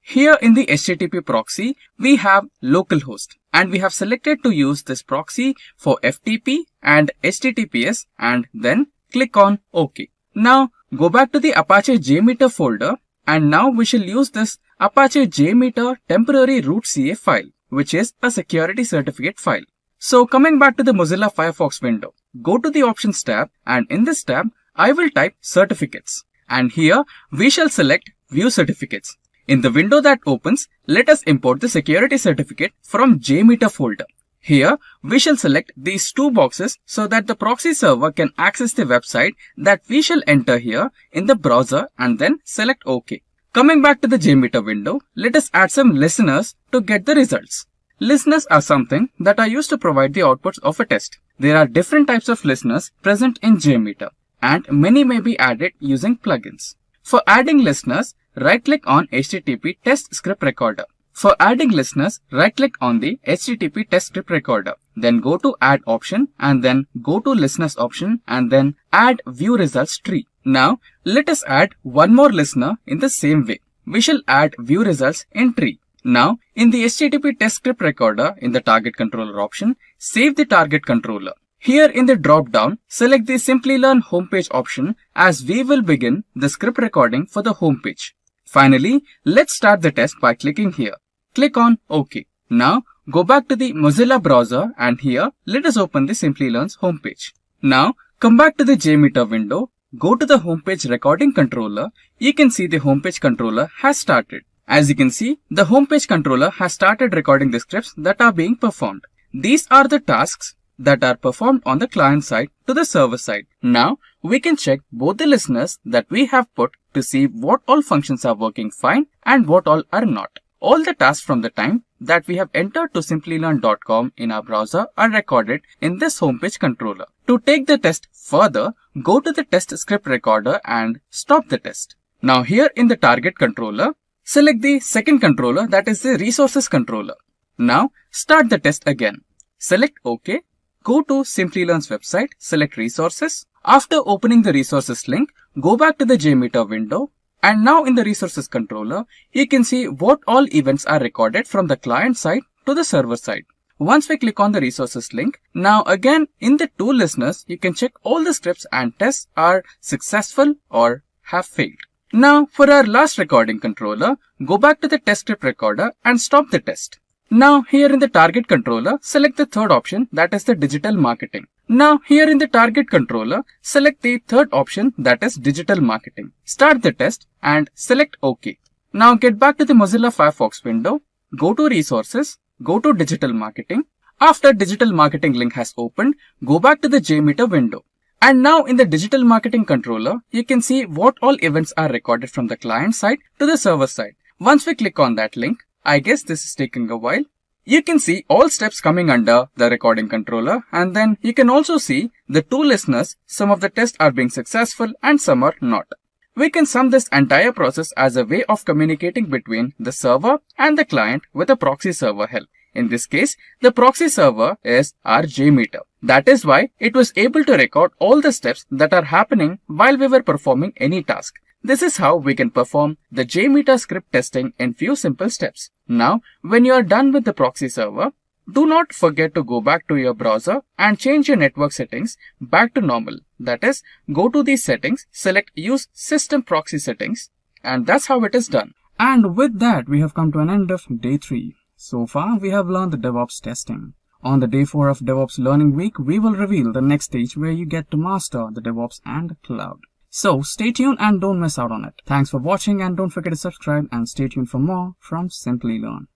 Here in the HTTP proxy, we have localhost and we have selected to use this proxy for FTP and HTTPS and then click on OK. Now go back to the Apache JMeter folder and now we shall use this Apache JMeter temporary root CA file, which is a security certificate file. So coming back to the Mozilla Firefox window, go to the Options tab and in this tab, I will type Certificates and here we shall select View Certificates. In the window that opens, let us import the security certificate from JMeter folder. Here, we shall select these two boxes so that the proxy server can access the website that we shall enter here in the browser and then select OK. Coming back to the JMeter window, let us add some listeners to get the results. Listeners are something that are used to provide the outputs of a test. There are different types of listeners present in JMeter and many may be added using plugins. For adding listeners, right-click on HTTP Test Script Recorder. For adding listeners, right-click on the HTTP Test Script Recorder. Then go to Add option and then go to Listeners option and then Add View Results tree. Now, let us add one more listener in the same way. We shall add View Results in tree. Now, in the HTTP Test Script Recorder in the Target Controller option, save the target controller. Here in the drop-down, select the Simply Learn homepage option as we will begin the script recording for the homepage. Finally, let's start the test by clicking here. Click on OK. Now, go back to the Mozilla browser and here, let us open the Simply Learn's homepage. Now, come back to the JMeter window, go to the homepage recording controller. You can see the homepage controller has started. As you can see, the homepage controller has started recording the scripts that are being performed. These are the tasks that are performed on the client side to the server side. Now, we can check both the listeners that we have put to see what all functions are working fine and what all are not. All the tasks from the time that we have entered to simplylearn.com in our browser are recorded in this homepage controller. To take the test further, go to the test script recorder and stop the test. Now here in the target controller, select the second controller, that is the resources controller. Now start the test again. Select OK. Go to Simplylearn's website, select resources. After opening the resources link, go back to the JMeter window. And now in the resources controller, you can see what all events are recorded from the client side to the server side. Once we click on the resources link, now again in the two listeners, you can check all the scripts and tests are successful or have failed. Now for our last recording controller, go back to the test script recorder and stop the test. Now here in the target controller, select the third option, that is the digital marketing. Now here in the target controller, select the third option, that is digital marketing. Start the test and select OK. Now get back to the Mozilla Firefox window, go to resources, go to digital marketing. After digital marketing link has opened, go back to the JMeter window. And now in the digital marketing controller, you can see what all events are recorded from the client side to the server side. Once we click on that link, I guess this is taking a while. You can see all steps coming under the recording controller and then you can also see the two listeners. Some of the tests are being successful and some are not. We can sum this entire process as a way of communicating between the server and the client with a proxy server help. In this case, the proxy server is our JMeter. That is why it was able to record all the steps that are happening while we were performing any task. This is how we can perform the JMeter script testing in few simple steps. Now, when you are done with the proxy server, do not forget to go back to your browser and change your network settings back to normal. That is, go to these settings, select Use System Proxy Settings, and that's how it is done. And with that, we have come to an end of day 3. So far, we have learned the DevOps testing. On the day 4 of DevOps Learning Week, we will reveal the next stage where you get to master the DevOps and cloud. So stay tuned and don't miss out on it. Thanks for watching and don't forget to subscribe and stay tuned for more from Simply Learn.